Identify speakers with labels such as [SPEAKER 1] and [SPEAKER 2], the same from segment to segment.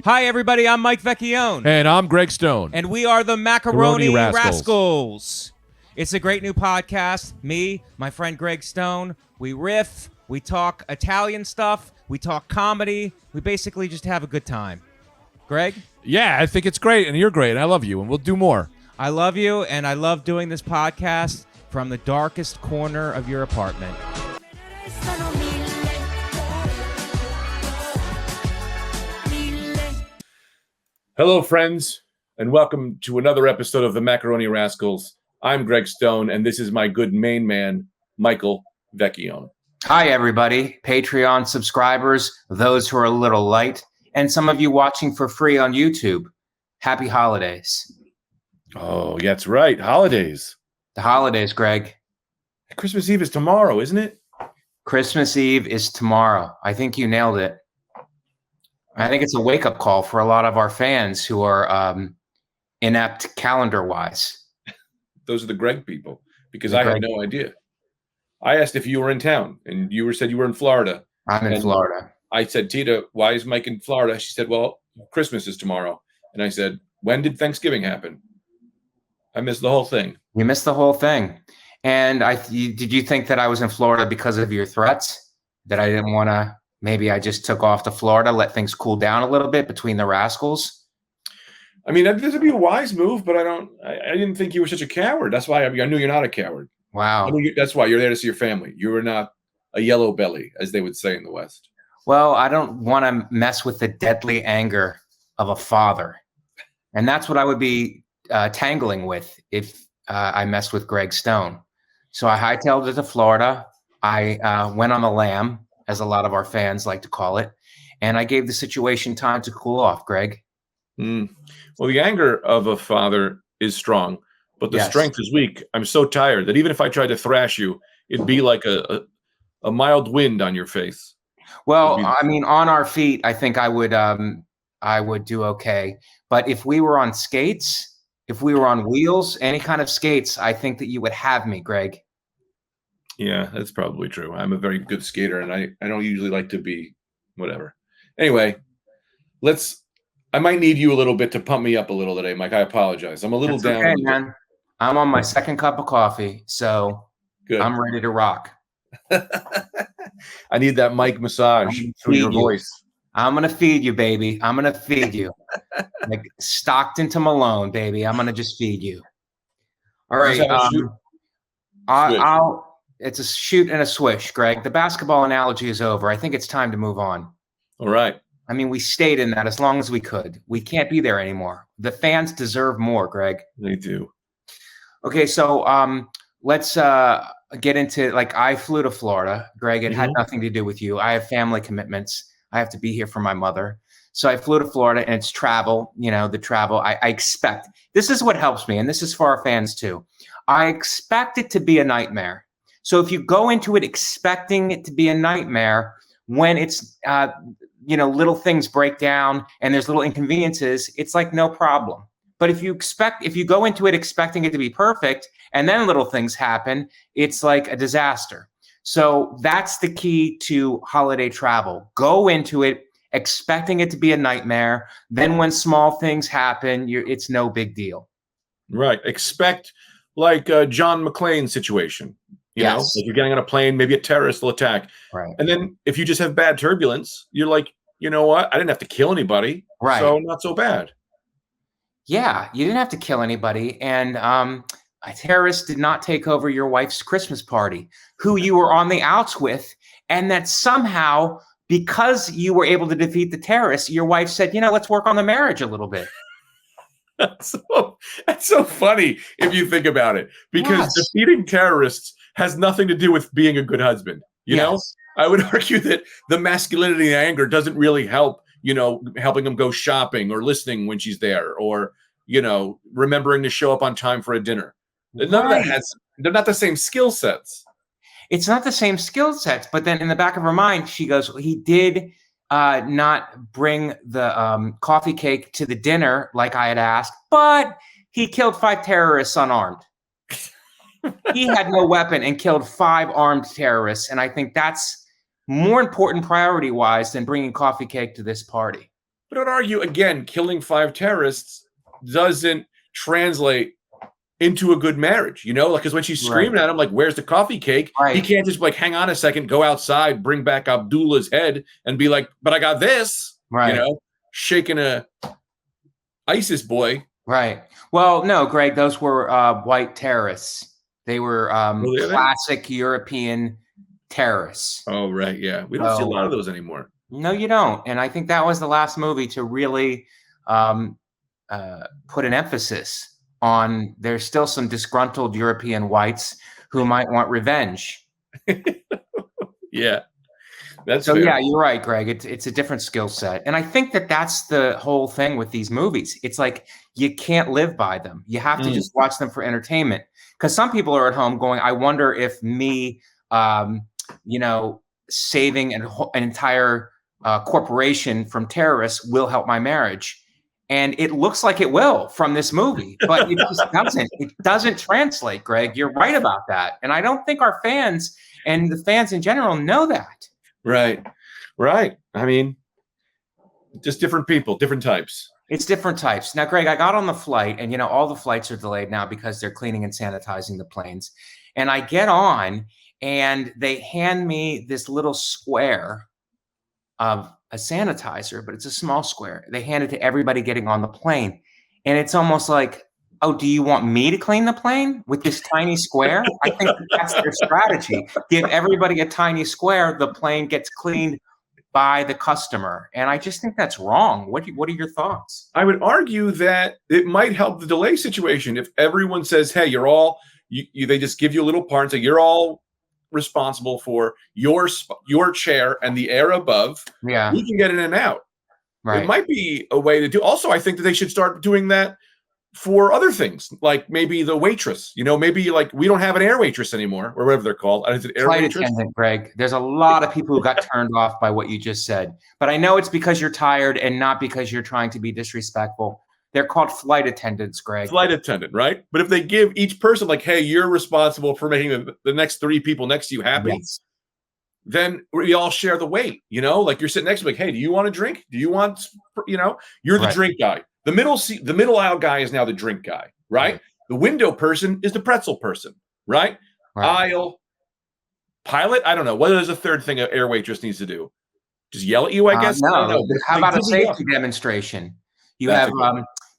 [SPEAKER 1] Hi, everybody. I'm Mike Vecchione.
[SPEAKER 2] And I'm Greg Stone.
[SPEAKER 1] And we are the Macaroni Rascals. It's a great new podcast. Me, my friend Greg Stone, we riff, we talk Italian stuff, we talk comedy. We basically just have a good time. Greg?
[SPEAKER 2] Yeah, I think it's great, and you're great, and I love you, and we'll do more.
[SPEAKER 1] I love you, and I love doing this podcast from the darkest corner of your apartment.
[SPEAKER 3] Hello, friends, and welcome to another episode of the Macaroni Rascals. I'm Greg Stone, and this is my good main man, Michael Vecchione.
[SPEAKER 4] Hi, everybody. Patreon subscribers, those who are a little light, and some of you watching for free on YouTube. Happy holidays.
[SPEAKER 3] Oh, yeah, that's right. Holidays.
[SPEAKER 4] The holidays, Greg.
[SPEAKER 3] Christmas Eve is tomorrow, isn't it?
[SPEAKER 4] Christmas Eve is tomorrow. I think you nailed it. I think it's a wake-up call for a lot of our fans who are inept calendar-wise.
[SPEAKER 3] Those are the Greg people, because I had no idea. I asked if you were in town, and you said you were in Florida.
[SPEAKER 4] I'm in Florida.
[SPEAKER 3] I said, Tita, why is Mike in Florida? She said, well, Christmas is tomorrow. And I said, when did Thanksgiving happen? I missed the whole thing.
[SPEAKER 4] You missed the whole thing. And did you think that I was in Florida because of your threats? That I didn't want to... Maybe I just took off to Florida, let things cool down a little bit between the rascals.
[SPEAKER 3] I mean, this would be a wise move, but I didn't think you were such a coward. That's why I knew you're not a coward.
[SPEAKER 4] Wow.
[SPEAKER 3] That's why you're there to see your family. You were not a yellow belly, as they would say in the West.
[SPEAKER 4] Well, I don't want to mess with the deadly anger of a father. And that's what I would be tangling with if I messed with Greg Stone. So I hightailed it to Florida. I went on the lam, as a lot of our fans like to call it. And I gave the situation time to cool off, Greg.
[SPEAKER 3] Well, the anger of a father is strong, but the strength is weak. I'm so tired that even if I tried to thrash you, it'd be like a mild wind on your face.
[SPEAKER 4] Well, I mean, on our feet, I think I would do okay. But if we were on skates, if we were on wheels, any kind of skates, I think that you would have me, Greg.
[SPEAKER 3] Yeah, that's probably true. I'm a very good skater, and I don't usually like to be whatever. Anyway, I might need you a little bit to pump me up a little today, Mike. I apologize. I'm a little down.
[SPEAKER 4] Okay, man. I'm on my second cup of coffee, so good. I'm ready to rock.
[SPEAKER 3] I need that mic massage through your voice.
[SPEAKER 4] I'm going to feed you, baby. I'm going to feed you. Like Stockton to Malone, baby. I'm going to just feed you. All right. It's a shoot and a swish, Greg. The basketball analogy is over. I think it's time to move on.
[SPEAKER 3] All right.
[SPEAKER 4] I mean, we stayed in that as long as we could. We can't be there anymore. The fans deserve more, Greg.
[SPEAKER 3] They do.
[SPEAKER 4] Okay, so let's get into, I flew to Florida, Greg. It had nothing to do with you. I have family commitments. I have to be here for my mother. So I flew to Florida, and it's travel. You know, the travel. I expect. This is what helps me, and this is for our fans too. I expect it to be a nightmare. So if you go into it expecting it to be a nightmare, when it's, little things break down and there's little inconveniences, it's like no problem. But if you go into it expecting it to be perfect and then little things happen, it's like a disaster. So that's the key to holiday travel. Go into it expecting it to be a nightmare. Then when small things happen, it's no big deal.
[SPEAKER 3] Right. Expect like a John McClane situation. You know, if you're getting on a plane, maybe a terrorist will attack.
[SPEAKER 4] Right.
[SPEAKER 3] And then if you just have bad turbulence, you're like, you know what? I didn't have to kill anybody.
[SPEAKER 4] Right.
[SPEAKER 3] So not so bad.
[SPEAKER 4] Yeah, you didn't have to kill anybody. And a terrorist did not take over your wife's Christmas party, who you were on the outs with. And that somehow, because you were able to defeat the terrorists, your wife said, let's work on the marriage a little bit.
[SPEAKER 3] That's so funny if you think about it, because defeating terrorists has nothing to do with being a good husband. You know, I would argue that the masculinity and anger doesn't really help, helping them go shopping or listening when she's there or, remembering to show up on time for a dinner. None of that they're not the same skill sets.
[SPEAKER 4] It's not the same skill sets. But then in the back of her mind, she goes, he did not bring the coffee cake to the dinner like I had asked, but he killed 5 terrorists unarmed. He had no weapon and killed 5 armed terrorists. And I think that's more important priority-wise than bringing coffee cake to this party.
[SPEAKER 3] But I'd argue, again, killing 5 terrorists doesn't translate into a good marriage, because when she's screaming at him, like, where's the coffee cake?
[SPEAKER 4] Right.
[SPEAKER 3] He can't just like, hang on a second, go outside, bring back Abdullah's head and be like, but I got this, shaking a ISIS boy.
[SPEAKER 4] Right. Well, no, Greg, those were white terrorists. They were classic European terrorists.
[SPEAKER 3] Oh, right. Yeah. We don't see a lot of those anymore.
[SPEAKER 4] No, you don't. And I think that was the last movie to really put an emphasis on there's still some disgruntled European whites who might want revenge.
[SPEAKER 3] Yeah. That's
[SPEAKER 4] so
[SPEAKER 3] fair.
[SPEAKER 4] Yeah, you're right, Greg. It's a different skill set. And I think that's the whole thing with these movies. It's like you can't live by them. You have to just watch them for entertainment. Because some people are at home going, I wonder if me, saving an entire corporation from terrorists will help my marriage. And it looks like it will from this movie, but it just doesn't. It doesn't translate, Greg. You're right about that. And I don't think our fans and the fans in general know that.
[SPEAKER 3] Right. I mean, just different people, different types.
[SPEAKER 4] It's different types. Now, Greg, I got on the flight and, all the flights are delayed now because they're cleaning and sanitizing the planes. And I get on and they hand me this little square of a sanitizer, but it's a small square. They hand it to everybody getting on the plane. And it's almost like, oh, do you want me to clean the plane with this tiny square? I think that's their strategy. Give everybody a tiny square, the plane gets cleaned by the customer. And I just think that's wrong. What are your thoughts?
[SPEAKER 3] I would argue that it might help the delay situation if everyone says, hey, you're all, they just give you a little part and say, you're all responsible for your chair and the air above.
[SPEAKER 4] Yeah.
[SPEAKER 3] We can get in and out.
[SPEAKER 4] Right.
[SPEAKER 3] It might be a way to do. Also, I think that they should start doing that for other things, like maybe the waitress, maybe like we don't have an air waitress anymore or whatever they're called. Is it air
[SPEAKER 4] Flight
[SPEAKER 3] waitress?
[SPEAKER 4] attendant, Greg. There's a lot of people who got turned off by what you just said, but I know it's because you're tired and not because you're trying to be disrespectful. They're called flight attendants, Greg.
[SPEAKER 3] Flight attendant, right? But if they give each person like, hey, you're responsible for making the next 3 people next to you happy, then we all share the weight, like you're sitting next to me, like, hey, do you want a drink? Do you want, you're the drink guy. The middle aisle guy is now the drink guy, right? The window person is the pretzel person, right? Aisle pilot. I don't know. What is the third thing an air waitress needs to do? Just yell at you, I guess?
[SPEAKER 4] No.
[SPEAKER 3] I don't know.
[SPEAKER 4] How about a safety demonstration? That's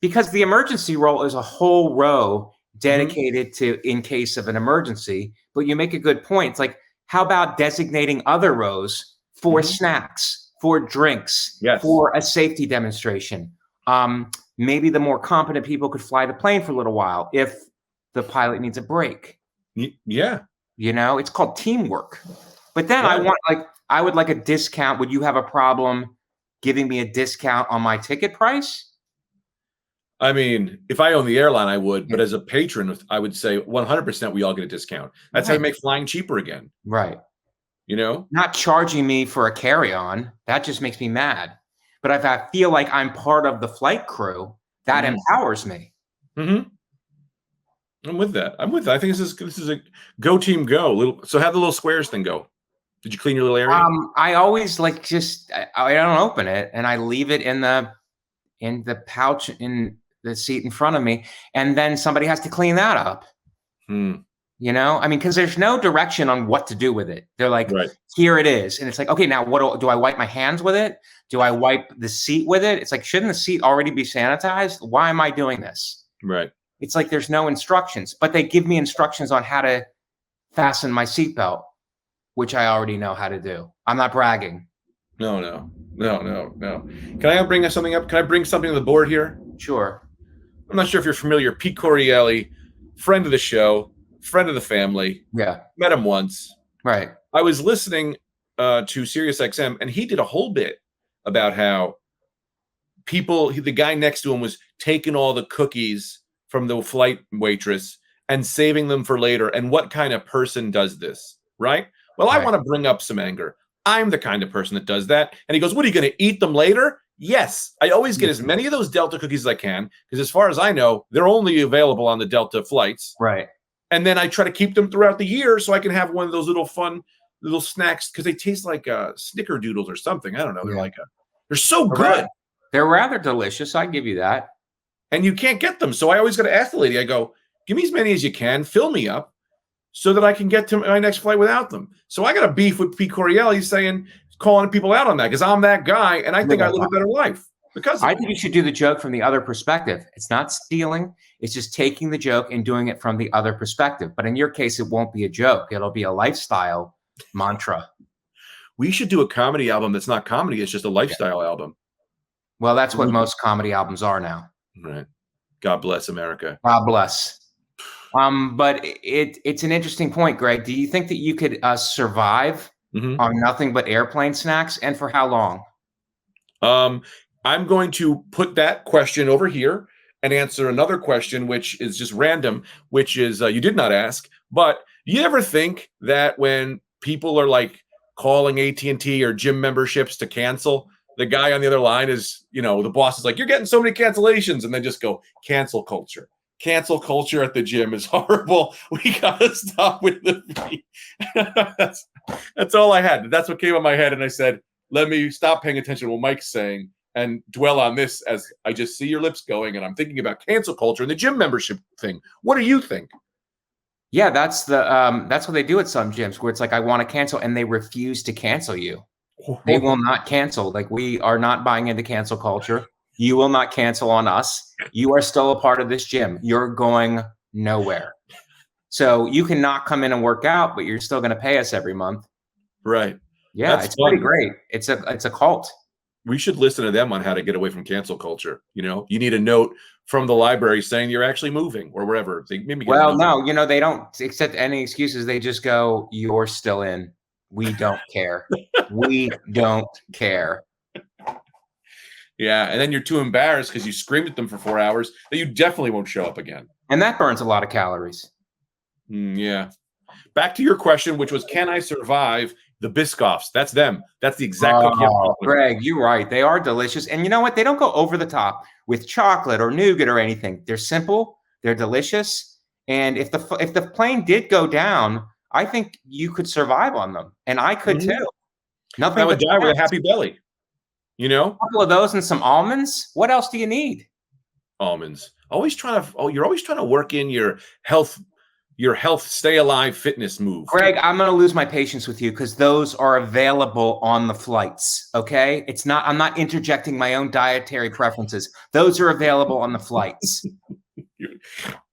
[SPEAKER 4] because the emergency roll is a whole row dedicated to in case of an emergency. But you make a good point. It's like, how about designating other rows for snacks, for drinks, for a safety demonstration? Maybe the more competent people could fly the plane for a little while if the pilot needs a break.
[SPEAKER 3] Yeah.
[SPEAKER 4] It's called teamwork. But then I would like a discount. Would you have a problem giving me a discount on my ticket price?
[SPEAKER 3] I mean, if I own the airline, I would. But as a patron, I would say 100% we all get a discount. That's how you make flying cheaper again.
[SPEAKER 4] Right.
[SPEAKER 3] Not
[SPEAKER 4] charging me for a carry-on. That just makes me mad. But if I feel like I'm part of the flight crew, that empowers me.
[SPEAKER 3] I'm with that. I think this is a go team go. So have the little squares thing go. Did you clean your little area?
[SPEAKER 4] I always I don't open it and I leave it in the pouch in the seat in front of me, and then somebody has to clean that up. Because there's no direction on what to do with it. They're like, here it is. And it's like, okay, now what do I wipe my hands with it? Do I wipe the seat with it? It's like, shouldn't the seat already be sanitized? Why am I doing this?
[SPEAKER 3] Right.
[SPEAKER 4] It's like there's no instructions, but they give me instructions on how to fasten my seatbelt, which I already know how to do. I'm not bragging.
[SPEAKER 3] No. Can I bring something up? Can I bring something to the board here?
[SPEAKER 4] Sure.
[SPEAKER 3] I'm not sure if you're familiar. Pete Corielli, friend of the show, friend of the family.
[SPEAKER 4] Yeah.
[SPEAKER 3] Met him once.
[SPEAKER 4] Right.
[SPEAKER 3] I was listening to SiriusXM, and he did a whole bit about how the guy next to him was taking all the cookies from the flight waitress and saving them for later. And what kind of person does this, right? Well, I want to bring up some anger. I'm the kind of person that does that. And he goes, what, are you going to eat them later? Yes. I always get as many of those Delta cookies as I can, because as far as I know, they're only available on the Delta flights.
[SPEAKER 4] Right.
[SPEAKER 3] And then I try to keep them throughout the year so I can have one of those little fun little snacks, because they taste like snickerdoodles or something. I don't know. They're they're so good.
[SPEAKER 4] They're rather delicious. I give you that.
[SPEAKER 3] And you can't get them. So I always got to ask the lady, I go, give me as many as you can, fill me up so that I can get to my next flight without them. So I got a beef with Pete Corielli saying, calling people out on that because I'm that guy and I think I live a better life. Because
[SPEAKER 4] I think you should do the joke from the other perspective. It's not stealing. It's just taking the joke and doing it from the other perspective. But in your case, it won't be a joke. It'll be a lifestyle mantra.
[SPEAKER 3] We should do a comedy album that's not comedy. It's just a lifestyle album.
[SPEAKER 4] Well, that's what most comedy albums are now.
[SPEAKER 3] Right. God bless America.
[SPEAKER 4] God bless. But it's an interesting point, Greg. Do you think that you could survive on nothing but airplane snacks, and for how long?
[SPEAKER 3] I'm going to put that question over here and answer another question, which is just random, which is you did not ask, but you ever think that when people are like calling AT&T or gym memberships to cancel, the guy on the other line is, the boss is like, you're getting so many cancellations, and they just go, cancel culture. Cancel culture at the gym is horrible. We gotta stop with the that's all I had. That's what came in my head, and I said, let me stop paying attention to what Mike's saying and dwell on this as I just see your lips going, and I'm thinking about cancel culture and the gym membership thing. What do you think?
[SPEAKER 4] Yeah, that's what they do at some gyms where it's like, I want to cancel, and they refuse to cancel you. They will not cancel. Like, we are not buying into cancel culture. You will not cancel on us. You are still a part of this gym. You're going nowhere. So you can not come in and work out, but you're still going to pay us every month.
[SPEAKER 3] Right.
[SPEAKER 4] Yeah, it's pretty great. It's a cult.
[SPEAKER 3] We should listen to them on how to get away from cancel culture. You need a note from the library saying you're actually moving or wherever. They maybe
[SPEAKER 4] no, they don't accept any excuses. They just go, you're still in. We don't care. We don't care.
[SPEAKER 3] Yeah, and then you're too embarrassed because you screamed at them for 4 hours that you definitely won't show up again.
[SPEAKER 4] And that burns a lot of calories.
[SPEAKER 3] Yeah. Back to your question, which was, can I survive the Biscoffs? That's them. That's the exact cookie.
[SPEAKER 4] Greg, you're right. They are delicious. And you know what? They don't go over the top with chocolate or nougat or anything. They're simple. They're delicious. And if the plane did go down, I think you could survive on them. And I could too. Nothing.
[SPEAKER 3] I would die with a happy belly. A
[SPEAKER 4] couple of those and some almonds. What else do you need?
[SPEAKER 3] Almonds. You're always trying to work in your health stay alive fitness move.
[SPEAKER 4] Greg, I'm going to lose my patience with you because those are available on the flights. Okay. I'm not interjecting my own dietary preferences. Those are available on the flights.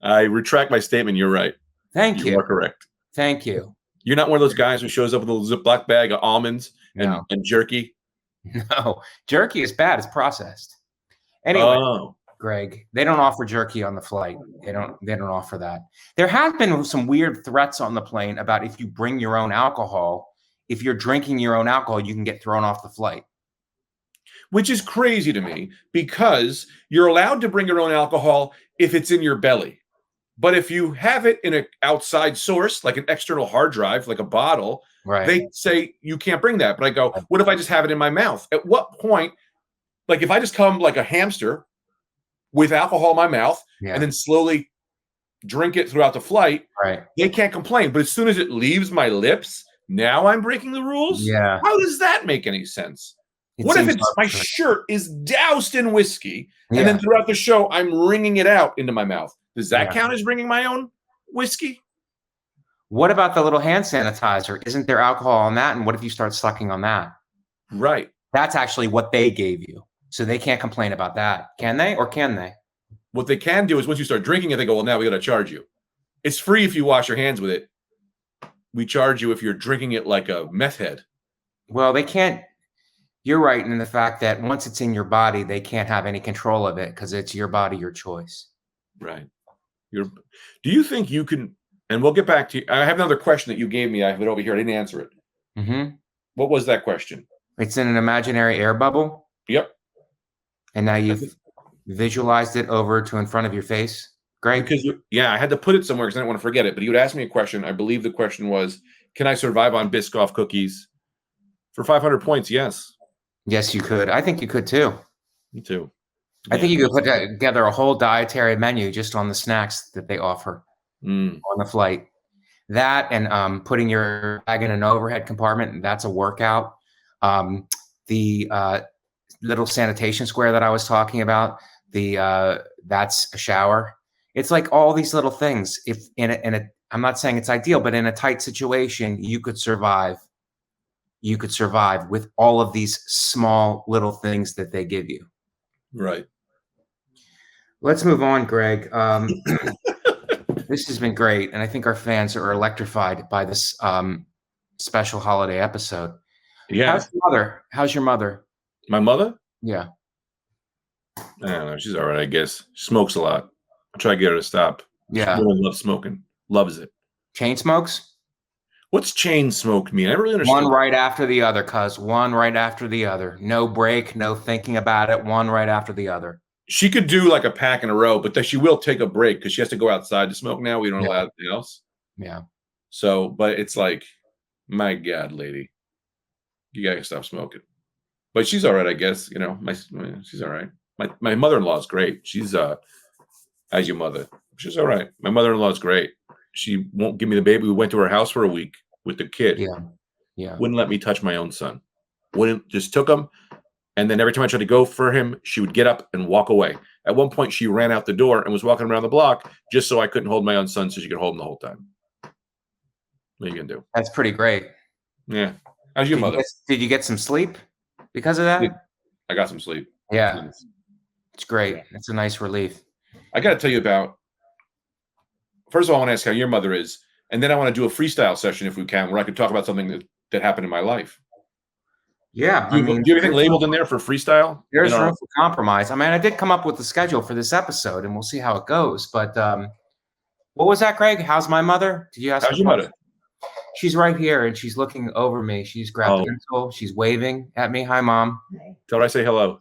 [SPEAKER 3] I retract my statement. You're right.
[SPEAKER 4] Thank you.
[SPEAKER 3] You are correct.
[SPEAKER 4] Thank you.
[SPEAKER 3] You're not one of those guys who shows up with a Ziploc bag of almonds and jerky.
[SPEAKER 4] No, jerky is bad. It's processed. Anyway, Greg, they don't offer jerky on the flight. They don't offer that. There have been some weird threats on the plane about if you bring your own alcohol, if you're drinking your own alcohol, you can get thrown off the flight.
[SPEAKER 3] Which is crazy to me because you're allowed to bring your own alcohol if it's in your belly. But if you have it in an outside source, like an external hard drive, like a bottle,
[SPEAKER 4] right,
[SPEAKER 3] they say you can't bring that. But I go, what if I just have it in my mouth? At what point, like if I just come like a hamster with alcohol in my mouth and then slowly drink it throughout the flight,
[SPEAKER 4] right,
[SPEAKER 3] they can't complain. But as soon as it leaves my lips, now I'm breaking the rules?
[SPEAKER 4] Yeah.
[SPEAKER 3] How does that make any sense? What if my shirt is doused in whiskey and then throughout the show I'm wringing it out into my mouth? Does that count as bringing my own whiskey?
[SPEAKER 4] What about the little hand sanitizer? Isn't there alcohol on that? And what if you start sucking on that?
[SPEAKER 3] Right.
[SPEAKER 4] That's actually what they gave you. So they can't complain about that. Can they? Or can they?
[SPEAKER 3] What they can do is once you start drinking it, they go, well, now we got to charge you. It's free if you wash your hands with it. We charge you if you're drinking it like a meth head.
[SPEAKER 4] Well, they can't. You're right in the fact that once it's in your body, they can't have any control of it because it's your body, your choice.
[SPEAKER 3] Right. Do you think you can, and we'll get back to you. I have another question that you gave me. I have it over here. I didn't answer it.
[SPEAKER 4] Mm-hmm.
[SPEAKER 3] What was that question?
[SPEAKER 4] It's in an imaginary air bubble.
[SPEAKER 3] Yep.
[SPEAKER 4] And now you've visualized it over to in front of your face. Great.
[SPEAKER 3] Because I had to put it somewhere because I didn't want to forget it. But you would ask me a question. I believe the question was, can I survive on Biscoff cookies for 500 points? Yes.
[SPEAKER 4] Yes, you could. I think you could too.
[SPEAKER 3] Me too.
[SPEAKER 4] I think you could put together a whole dietary menu just on the snacks that they offer on the flight. That and putting your bag in an overhead compartment, that's a workout. The little sanitation square that I was talking about, that's a shower. It's like all these little things. If in a I'm not saying it's ideal, but in a tight situation, you could survive. You could survive with all of these small little things that they give you.
[SPEAKER 3] Right.
[SPEAKER 4] Let's move on, Greg. This has been great, and I think our fans are electrified by this special holiday episode.
[SPEAKER 3] Yeah.
[SPEAKER 4] How's your mother? How's your mother?
[SPEAKER 3] My mother?
[SPEAKER 4] Yeah.
[SPEAKER 3] I don't know. She's all right, I guess. She smokes a lot. I try to get her to stop.
[SPEAKER 4] Yeah.
[SPEAKER 3] She really loves smoking. Loves it.
[SPEAKER 4] Chain smokes?
[SPEAKER 3] What's chain smoke mean? I really understand.
[SPEAKER 4] One right after the other, cuz. One right after the other. No break, no thinking about it. One right after the other.
[SPEAKER 3] She could do like a pack in a row, but then she will take a break because she has to go outside to smoke now. We don't allow anything else.
[SPEAKER 4] Yeah.
[SPEAKER 3] So, but it's like, my God, lady, you gotta stop smoking. But she's all right, I guess. You know, she's all right. My mother-in-law is great. She's as your mother. She's all right. My mother-in-law is great. She won't give me the baby. We went to her house for a week with the kid.
[SPEAKER 4] Yeah. Yeah.
[SPEAKER 3] Wouldn't let me touch my own son. Wouldn't, just took him. And then every time I tried to go for him, she would get up and walk away. At one point, she ran out the door and was walking around the block just so I couldn't hold my own son so she could hold him the whole time. What are you going to do?
[SPEAKER 4] That's pretty great.
[SPEAKER 3] Yeah. How's your mother?
[SPEAKER 4] Did you get some sleep because of that?
[SPEAKER 3] I got some sleep.
[SPEAKER 4] Yeah. It's great. It's a nice relief.
[SPEAKER 3] I got to tell you about, first of all, I want to ask how your mother is. And then I want to do a freestyle session if we can, where I could talk about something that happened in my life.
[SPEAKER 4] Yeah.
[SPEAKER 3] Do you have anything labeled in there for freestyle?
[SPEAKER 4] There's room for compromise. I mean, I did come up with the schedule for this episode, and we'll see how it goes. But what was that, Greg? How's my mother? Did you ask?
[SPEAKER 3] How's your mother?
[SPEAKER 4] She's right here, and she's looking over me. She's grabbed a pencil. She's waving at me. Hi, Mom.
[SPEAKER 5] Hi.
[SPEAKER 3] Tell her I say hello.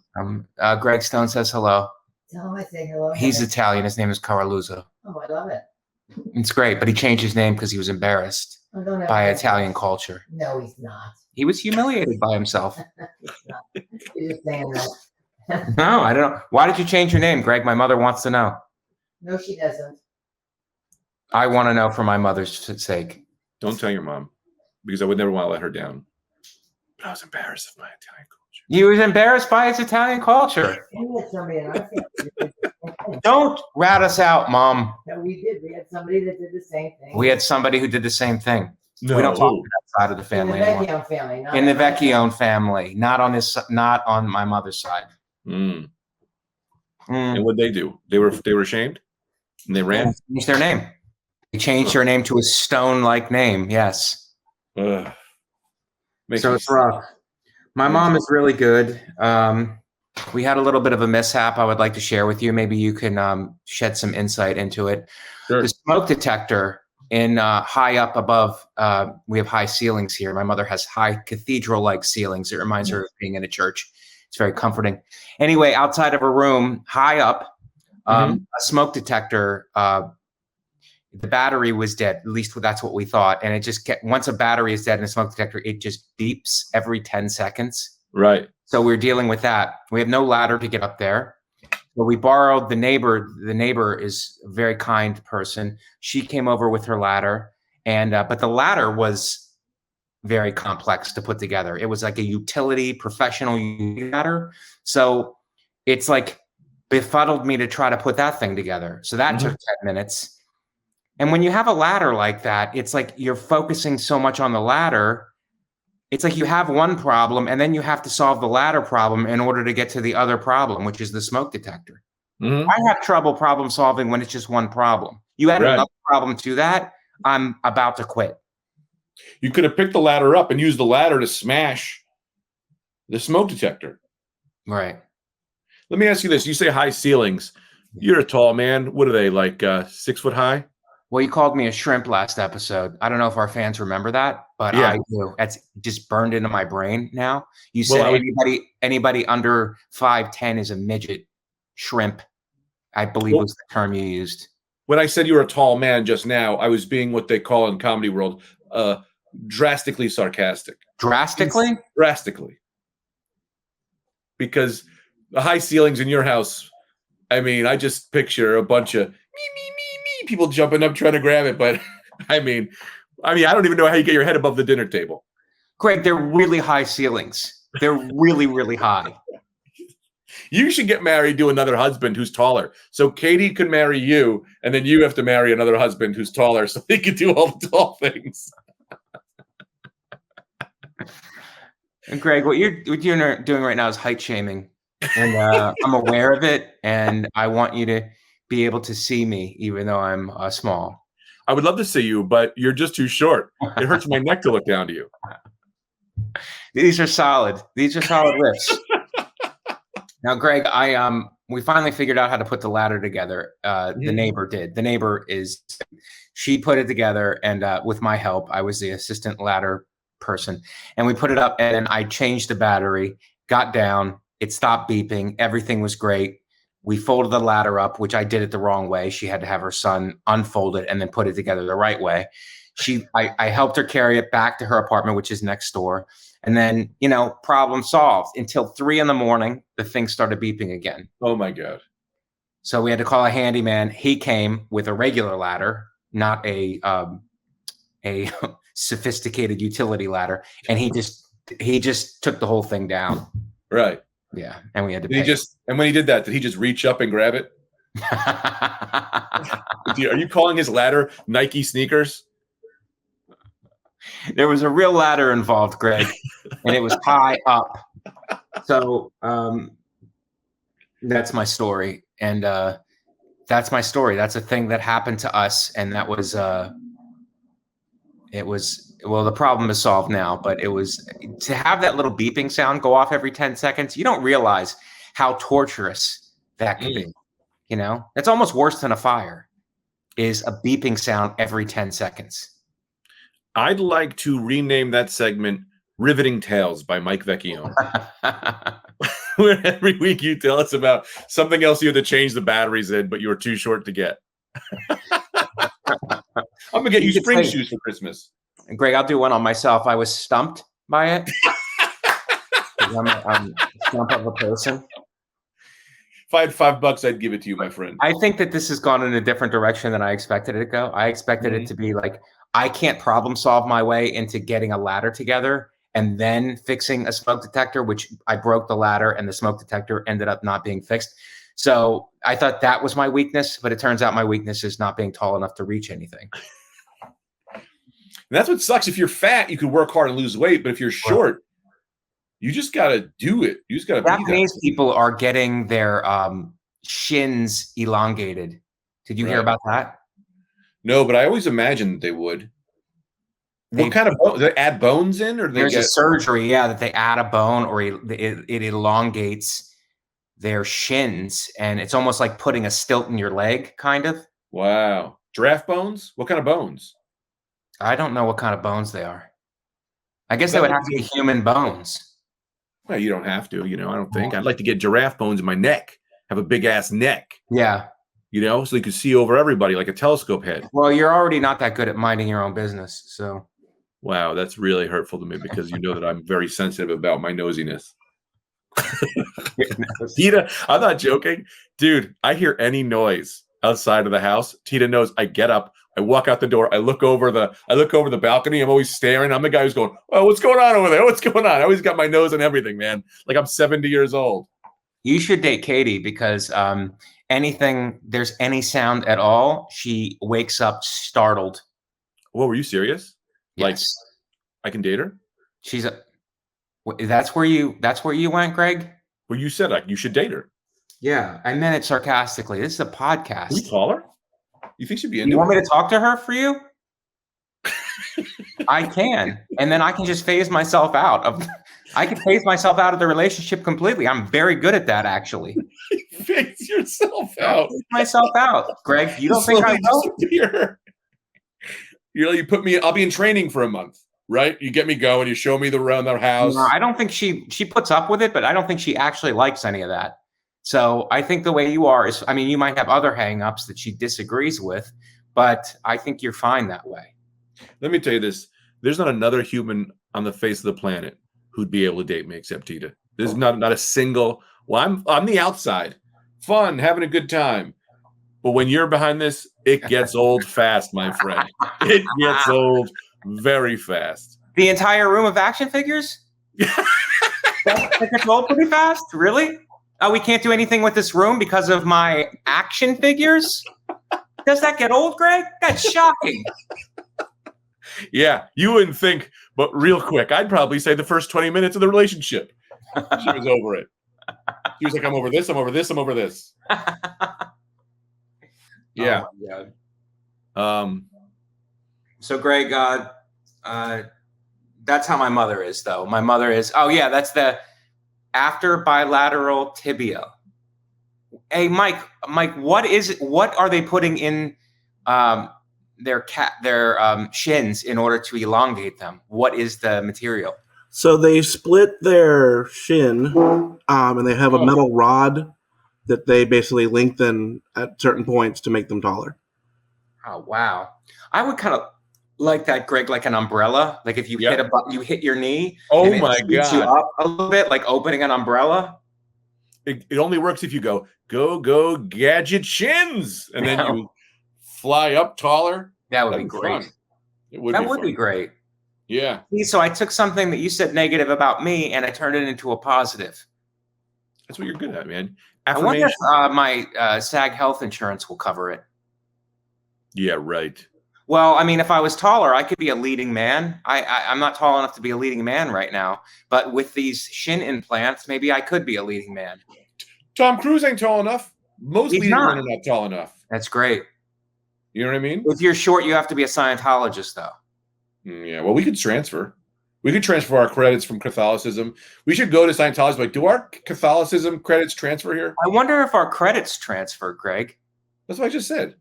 [SPEAKER 4] Greg Stone says hello.
[SPEAKER 5] Tell him I say hello.
[SPEAKER 4] He's Italian. His name is Caraluzzo.
[SPEAKER 5] Oh, I love it.
[SPEAKER 4] It's great, but he changed his name because he was embarrassed by Italian culture.
[SPEAKER 5] No, he's not.
[SPEAKER 4] He was humiliated by himself.
[SPEAKER 5] He's not. You're just saying that.
[SPEAKER 4] No, I don't know. Why did you change your name, Greg? My mother wants to know.
[SPEAKER 5] No, she doesn't.
[SPEAKER 4] I want to know for my mother's sake.
[SPEAKER 3] Don't tell your mom, because I would never want to let her down. But I was embarrassed of my Italian culture.
[SPEAKER 4] You was embarrassed by his Italian culture.
[SPEAKER 5] We had somebody in our family.
[SPEAKER 4] Don't rat us out, Mom.
[SPEAKER 5] No, we did. We had somebody that did the same thing.
[SPEAKER 4] We had somebody who did the same thing.
[SPEAKER 3] No.
[SPEAKER 4] We don't talk to that side of the family anymore.
[SPEAKER 5] In the Vecchione family. Not
[SPEAKER 4] In the Vecchione family, not on my mother's side.
[SPEAKER 3] And what they do? They were ashamed, and they ran.
[SPEAKER 4] Changed their name. They changed their name to a Stone-like name. Yes.
[SPEAKER 3] So
[SPEAKER 4] it's rough. My mom is really good. We had a little bit of a mishap I would like to share with you. Maybe you can shed some insight into it.
[SPEAKER 3] Sure.
[SPEAKER 4] The smoke detector in high up above, we have high ceilings here. My mother has high cathedral-like ceilings. It reminds her of being in a church. It's very comforting. Anyway, outside of her room, high up, a smoke detector, the battery was dead. At least that's what we thought. And it just once a battery is dead in a smoke detector, it just beeps every 10 seconds.
[SPEAKER 3] Right.
[SPEAKER 4] So we're dealing with that. We have no ladder to get up there. So we borrowed the neighbor. The neighbor is a very kind person. She came over with her ladder, and but the ladder was very complex to put together. It was like a utility professional ladder. So it's like befuddled me to try to put that thing together. So that took 10 minutes. And when you have a ladder like that, it's like you're focusing so much on the ladder. It's like you have one problem and then you have to solve the ladder problem in order to get to the other problem, which is the smoke detector. I have trouble problem solving when it's just one problem. You add another problem to that, I'm about to quit.
[SPEAKER 3] You could have picked the ladder up and used the ladder to smash the smoke detector.
[SPEAKER 4] Right.
[SPEAKER 3] Let me ask you this. You say high ceilings. You're a tall man. What are they, like 6 foot high?
[SPEAKER 4] Well, you called me a shrimp last episode. I don't know if our fans remember that, but I do. That's just burned into my brain now. You said anybody under 5'10" is a midget. Shrimp, I believe was the term you used.
[SPEAKER 3] When I said you were a tall man just now, I was being what they call in comedy world drastically sarcastic.
[SPEAKER 4] Drastically?
[SPEAKER 3] Drastically. Because the high ceilings in your house, I mean, I just picture a bunch of people jumping up trying to grab it, but I mean, I don't even know how you get your head above the dinner table.
[SPEAKER 4] Greg, they're really high ceilings. They're really, really high.
[SPEAKER 3] You should get married to another husband who's taller. So Katie could marry you, and then you have to marry another husband who's taller so they can do all the tall things.
[SPEAKER 4] And Greg, what you're doing right now is height shaming. And I'm aware of it, and I want you to be able to see me, even though I'm small.
[SPEAKER 3] I would love to see you, but you're just too short. It hurts my neck to look down to you.
[SPEAKER 4] These are solid. These are solid lifts. Now, Greg, we finally figured out how to put the ladder together. The neighbor did. The neighbor she put it together, and with my help, I was the assistant ladder person, and we put it up, and then I changed the battery, got down. It stopped beeping. Everything was great. We folded the ladder up, which I did it the wrong way. She had to have her son unfold it and then put it together the right way. I helped her carry it back to her apartment, which is next door. And then, problem solved. Until 3 a.m, the thing started beeping again.
[SPEAKER 3] Oh my God.
[SPEAKER 4] So we had to call a handyman. He came with a regular ladder, not a sophisticated utility ladder. And he just took the whole thing down.
[SPEAKER 3] Right.
[SPEAKER 4] Yeah, and we had to.
[SPEAKER 3] And when he did that, did he just reach up and grab it? Are you calling his ladder Nike sneakers?
[SPEAKER 4] There was a real ladder involved, Greg, and it was high up. So that's my story, and that's my story. That's a thing that happened to us, and that was the problem is solved now, but it was to have that little beeping sound go off every 10 seconds. You don't realize how torturous that could be. It's almost worse than a fire, is a beeping sound every 10 seconds.
[SPEAKER 3] I'd like to rename that segment Riveting Tales by Mike Vecchione. Where every week you tell us about something else you had to change the batteries in, but you were too short to get. I'm going to get you spring shoes for Christmas.
[SPEAKER 4] Greg, I'll do one on myself. I was stumped by it. I'm a stump of a person.
[SPEAKER 3] If I had $5, I'd give it to you, my friend.
[SPEAKER 4] I think that this has gone in a different direction than I expected it to go. I expected it to be like, I can't problem solve my way into getting a ladder together and then fixing a smoke detector, which I broke the ladder and the smoke detector ended up not being fixed. So I thought that was my weakness, but it turns out my weakness is not being tall enough to reach anything.
[SPEAKER 3] And that's what sucks. If you're fat, you can work hard and lose weight. But if you're short, you just got to do it. You just got to be there.
[SPEAKER 4] Japanese people are getting their shins elongated. Did you hear about that?
[SPEAKER 3] No, but I always imagined they would. What kind of bone? They add bones in? Or
[SPEAKER 4] there's a surgery, that they add a bone or it elongates their shins. And it's almost like putting a stilt in your leg, kind of.
[SPEAKER 3] Wow. Giraffe bones? What kind of bones?
[SPEAKER 4] I don't know what kind of bones they are. I guess they would have to be human bones.
[SPEAKER 3] Well, you don't have to, I don't think. I'd like to get giraffe bones in my neck. Have a big ass neck.
[SPEAKER 4] Yeah.
[SPEAKER 3] So you can see over everybody like a telescope head.
[SPEAKER 4] Well, you're already not that good at minding your own business, so.
[SPEAKER 3] Wow, that's really hurtful to me because you know that I'm very sensitive about my nosiness. Tita, I'm not joking. Dude, I hear any noise outside of the house. Tita knows. I get up. I walk out the door. I look over the balcony. I'm always staring. I'm the guy who's going, "Oh, what's going on over there? What's going on?" I always got my nose in everything, man. Like I'm 70 years old.
[SPEAKER 4] You should date Katie because there's any sound at all, she wakes up startled.
[SPEAKER 3] Whoa, were you serious?
[SPEAKER 4] Yes.
[SPEAKER 3] Like I can date her?
[SPEAKER 4] That's where you went, Greg?
[SPEAKER 3] Well, you said you should date her.
[SPEAKER 4] Yeah, I meant it sarcastically. This is a podcast.
[SPEAKER 3] Can we call her? You think she'd be into it?
[SPEAKER 4] You want me to talk to her for you? I can. And then I can just phase myself out of the relationship completely. I'm very good at that, actually.
[SPEAKER 3] Phase yourself out.
[SPEAKER 4] Phase myself out. Greg, you don't think I know?
[SPEAKER 3] You put me, I'll be in training for a month, right? You get me going, you show me around their house.
[SPEAKER 4] No, I don't think she puts up with it, but I don't think she actually likes any of that. So I think the way you are is, you might have other hang-ups that she disagrees with, but I think you're fine that way.
[SPEAKER 3] Let me tell you this. There's not another human on the face of the planet who'd be able to date me except Tita. There's not a single. Well, I'm the outside. Fun, having a good time. But when you're behind this, it gets old fast, my friend. It gets old very fast.
[SPEAKER 4] The entire room of action figures? That gets old pretty fast? Really? Oh, we can't do anything with this room because of my action figures? Does that get old, Greg? That's shocking.
[SPEAKER 3] Yeah, you wouldn't think, but real quick, I'd probably say the first 20 minutes of the relationship. She was over it. She was like, I'm over this, I'm over this, I'm over this. Yeah.
[SPEAKER 4] Oh my God. So Greg, that's how my mother is, though. My mother is, that's the after bilateral tibia. Hey, Mike, what is it? What are they putting in their shins in order to elongate them? What is the material?
[SPEAKER 6] So they split their shin, and they have a metal rod that they basically lengthen at certain points to make them taller.
[SPEAKER 4] Oh wow! I would kind of like that, Greg, like an umbrella. Like if you hit a button, you hit your knee.
[SPEAKER 3] Oh
[SPEAKER 4] and
[SPEAKER 3] my
[SPEAKER 4] it scoots you
[SPEAKER 3] God!
[SPEAKER 4] up a little bit, like opening an umbrella.
[SPEAKER 3] It only works if you go gadget shins, and then you fly up taller.
[SPEAKER 4] That would be great.
[SPEAKER 3] Fun. It would.
[SPEAKER 4] That
[SPEAKER 3] be
[SPEAKER 4] would
[SPEAKER 3] fun.
[SPEAKER 4] be great.
[SPEAKER 3] Yeah.
[SPEAKER 4] So I took something that you said negative about me, and I turned it into a positive.
[SPEAKER 3] That's what you're good at, man.
[SPEAKER 4] I wonder if my SAG health insurance will cover it.
[SPEAKER 3] Yeah, right.
[SPEAKER 4] Well, I mean, if I was taller, I could be a leading man. I'm not tall enough to be a leading man right now, but with these shin implants, maybe I could be a leading man.
[SPEAKER 3] Tom Cruise ain't tall enough. Most leading men are not tall enough.
[SPEAKER 4] That's great.
[SPEAKER 3] You know what I mean?
[SPEAKER 4] If you're short, you have to be a Scientologist, though.
[SPEAKER 3] Yeah, well, we could transfer. We could transfer our credits from Catholicism. We should go to Scientology. Like, do our Catholicism credits transfer here?
[SPEAKER 4] I wonder if our credits transfer, Greg.
[SPEAKER 3] That's what I just said.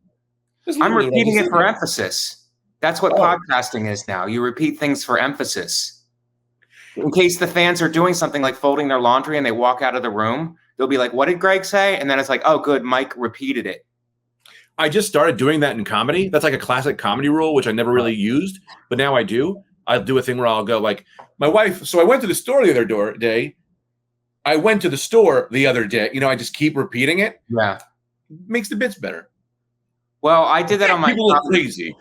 [SPEAKER 4] I'm repeating it for emphasis. That's what podcasting is now. You repeat things for emphasis. In case the fans are doing something like folding their laundry and they walk out of the room, they'll be like, what did Greg say? And then it's like, oh, good, Mike repeated it.
[SPEAKER 3] I just started doing that in comedy. That's like a classic comedy rule, which I never really used, but now I do. I'll do a thing where I'll go like, my wife, so I went to the store the other day. I went to the store the other day. You know, I just keep repeating it.
[SPEAKER 4] Yeah.
[SPEAKER 3] Makes the bits better.
[SPEAKER 4] Well, I did that on my...
[SPEAKER 3] People are crazy.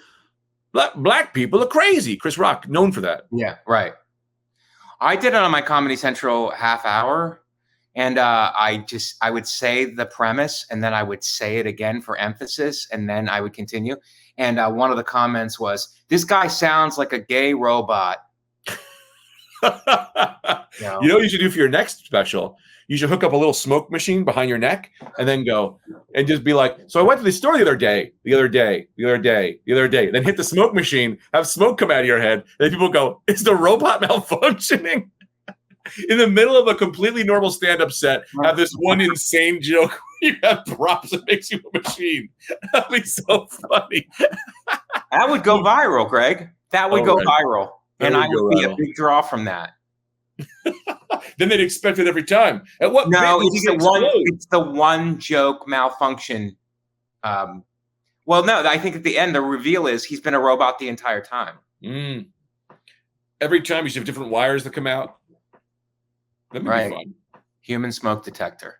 [SPEAKER 3] Black people are crazy. Chris Rock, known for that.
[SPEAKER 4] Yeah, right. I did it on my Comedy Central half hour. And I would say the premise, and then I would say it again for emphasis, and then I would continue. And one of the comments was, this guy sounds like a gay robot.
[SPEAKER 3] You know what you should do for your next special? You should hook up a little smoke machine behind your neck and then go and just be like, so I went to the store the other day, then hit the smoke machine, have smoke come out of your head. And then people go, is the robot malfunctioning? In the middle of a completely normal stand-up set, have this one insane joke where you have props that makes you a machine. That'd be so funny.
[SPEAKER 4] That would go viral, Greg. That would go viral. And I would be a big draw from that.
[SPEAKER 3] Then they'd expect it every time. At what
[SPEAKER 4] no, it's the one joke malfunction. Well, no, I think at the end, the reveal is he's been a robot the entire time.
[SPEAKER 3] Every time you should have different wires that come out. That would be fun.
[SPEAKER 4] Human smoke detector.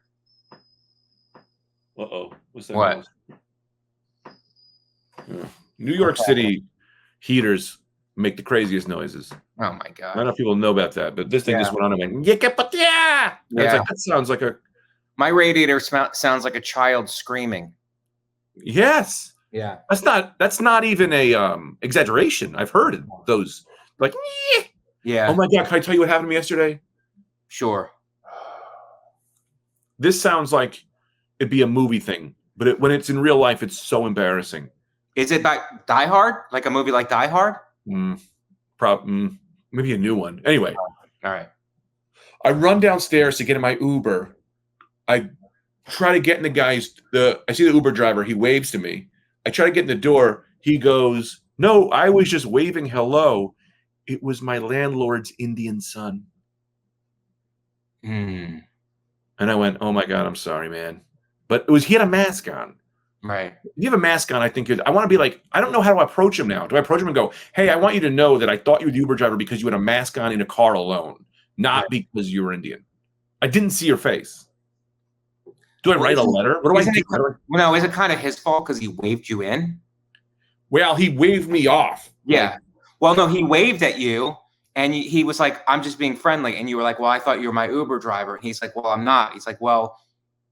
[SPEAKER 3] Uh-oh. What's that?
[SPEAKER 4] What?
[SPEAKER 3] New York City heaters make the craziest noises.
[SPEAKER 4] Oh my God.
[SPEAKER 3] I don't know if people know about that, but this thing just went on and went, yeah. It's like, that sounds like a...
[SPEAKER 4] My radiator sounds like a child screaming.
[SPEAKER 3] Yes.
[SPEAKER 4] Yeah.
[SPEAKER 3] That's not even a exaggeration. I've heard those. Like,
[SPEAKER 4] yeah.
[SPEAKER 3] Oh my God, can I tell you what happened to me yesterday?
[SPEAKER 4] Sure.
[SPEAKER 3] This sounds like it'd be a movie thing, but when it's in real life, it's so embarrassing.
[SPEAKER 4] Is it like Die Hard? Like a movie like Die Hard?
[SPEAKER 3] Maybe a new one. Anyway.
[SPEAKER 4] All right.
[SPEAKER 3] I run downstairs to get in my Uber. I try to get in I see the Uber driver. He waves to me. I try to get in the door. He goes, no, I was just waving hello. It was my landlord's Indian son. And I went, oh my God, I'm sorry, man. But he had a mask on.
[SPEAKER 4] Right.
[SPEAKER 3] If you have a mask on, I think I want to be like, I don't know how to approach him now. Do I approach him and go, hey, I want you to know that I thought you were the Uber driver because you had a mask on in a car alone, not because you were Indian. I didn't see your face. Do I write a letter? What do I do?
[SPEAKER 4] No, is it kind of his fault because he waved you in?
[SPEAKER 3] Well, he waved me off.
[SPEAKER 4] Yeah. Well, no, he waved at you. And he was like, I'm just being friendly. And you were like, well, I thought you were my Uber driver. And he's like, well, I'm not. He's like, well,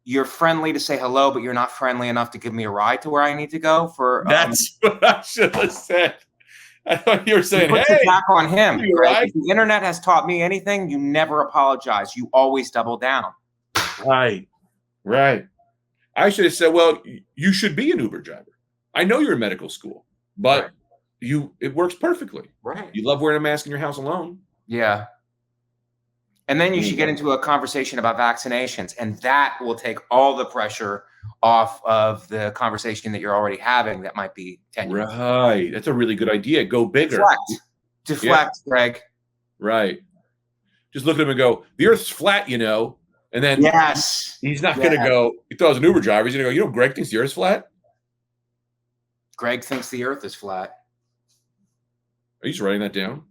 [SPEAKER 4] you're friendly to say hello, but you're not friendly enough to give me a ride to where I need to go for.
[SPEAKER 3] That's what I should have said. I thought you were saying,
[SPEAKER 4] puts
[SPEAKER 3] hey,
[SPEAKER 4] it back on him.
[SPEAKER 3] you
[SPEAKER 4] Right?
[SPEAKER 3] right?
[SPEAKER 4] If the internet has taught me anything, you never apologize. You always double down.
[SPEAKER 3] Right. I should have said, well, you should be an Uber driver. I know you're in medical school, but it works perfectly.
[SPEAKER 4] Right.
[SPEAKER 3] You love wearing a mask in your house alone.
[SPEAKER 4] Yeah. And then you should get into a conversation about vaccinations, and that will take all the pressure off of the conversation that you're already having that might be tenuous.
[SPEAKER 3] Right. That's a really good idea. Go bigger.
[SPEAKER 4] Deflect, Greg.
[SPEAKER 3] Right. Just look at him and go, the earth's flat, you know. And then he's not going to go, he thought I was an Uber driver. He's going to go, you know, Greg thinks the earth's flat?
[SPEAKER 4] Greg thinks the earth is flat.
[SPEAKER 3] Are you just writing that down?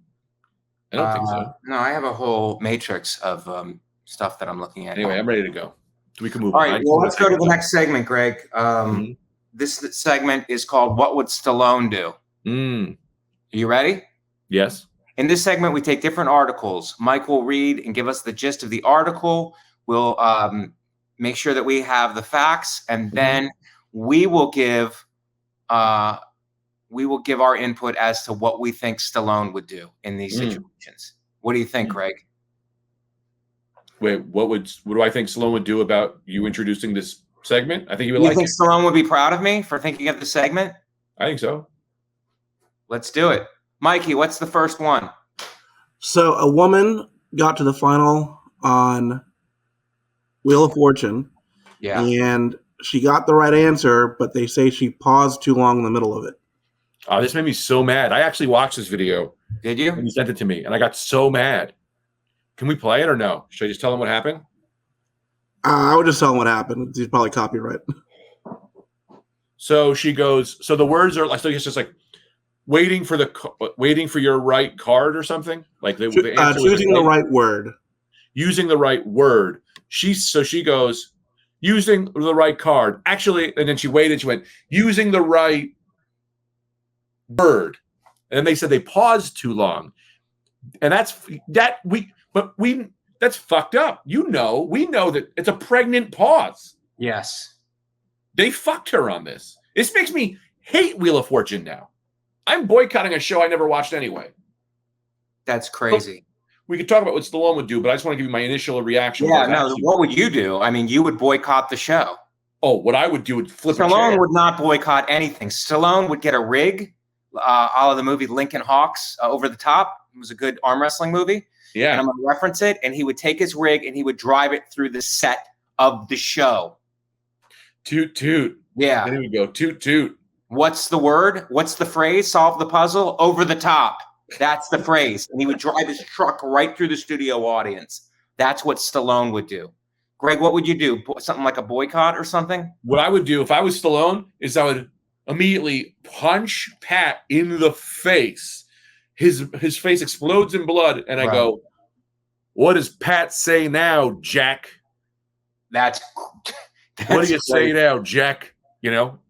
[SPEAKER 3] I don't think so.
[SPEAKER 4] No, I have a whole matrix of stuff that I'm looking at.
[SPEAKER 3] Anyway, I'm ready to go. We can move
[SPEAKER 4] on.
[SPEAKER 3] on.
[SPEAKER 4] All right, well, let's go to the next segment, Greg. This segment is called What Would Stallone Do? Are you ready?
[SPEAKER 3] Yes.
[SPEAKER 4] In this segment, we take different articles. Mike will read and give us the gist of the article. We'll make sure that we have the facts, and then we will give our input as to what we think Stallone would do in these situations. What do you think, Greg?
[SPEAKER 3] Wait, what do I think Stallone would do about you introducing this segment? I think he would
[SPEAKER 4] You think Stallone would be proud of me for thinking of the segment?
[SPEAKER 3] I think so.
[SPEAKER 4] Let's do it. Mikey, what's the first one?
[SPEAKER 6] So a woman got to the final on Wheel of Fortune.
[SPEAKER 4] Yeah.
[SPEAKER 6] And she got the right answer, but they say she paused too long in the middle of it.
[SPEAKER 3] Oh, this made me so mad. I actually watched this video.
[SPEAKER 4] Did you?
[SPEAKER 3] And you sent it to me, and I got so mad. Can we play it or no? Should I just tell him what happened?
[SPEAKER 6] I would just tell him what happened. He's probably copyright.
[SPEAKER 3] So she goes. So the words are like. So it's just like waiting for your right card or something. Like the answer
[SPEAKER 6] choosing the right word.
[SPEAKER 3] Using the right word. She goes using the right card. Actually, and then she waited. She went using the right word. And then they said they paused too long. And that's fucked up. We know that it's a pregnant pause.
[SPEAKER 4] Yes.
[SPEAKER 3] They fucked her on this. This makes me hate Wheel of Fortune now. I'm boycotting a show I never watched anyway.
[SPEAKER 4] That's crazy.
[SPEAKER 3] We could talk about what Stallone would do, but I just want to give you my initial reaction.
[SPEAKER 4] Yeah, no, what would you do? I mean, you would boycott the show.
[SPEAKER 3] Oh, what I would do would flip a chair.
[SPEAKER 4] Stallone would not boycott anything. Stallone would get a rig, a la the movie Lincoln Hawks, Over the Top. It was a good arm wrestling movie.
[SPEAKER 3] Yeah.
[SPEAKER 4] And I'm going to reference it. And he would take his rig and he would drive it through the set of the show.
[SPEAKER 3] Toot, toot.
[SPEAKER 4] Yeah.
[SPEAKER 3] There we go. Toot, toot.
[SPEAKER 4] What's the word? What's the phrase? Solve the puzzle. Over the top. That's the phrase. And he would drive his truck right through the studio audience. That's what Stallone would do. Greg, what would you do? Something like a boycott or something?
[SPEAKER 3] What I would do if I was Stallone is I would immediately punch Pat in the face. His face explodes in blood, and I go, "What does Pat say now, Jack?"
[SPEAKER 4] That's
[SPEAKER 3] what do you say now, Jack? You know,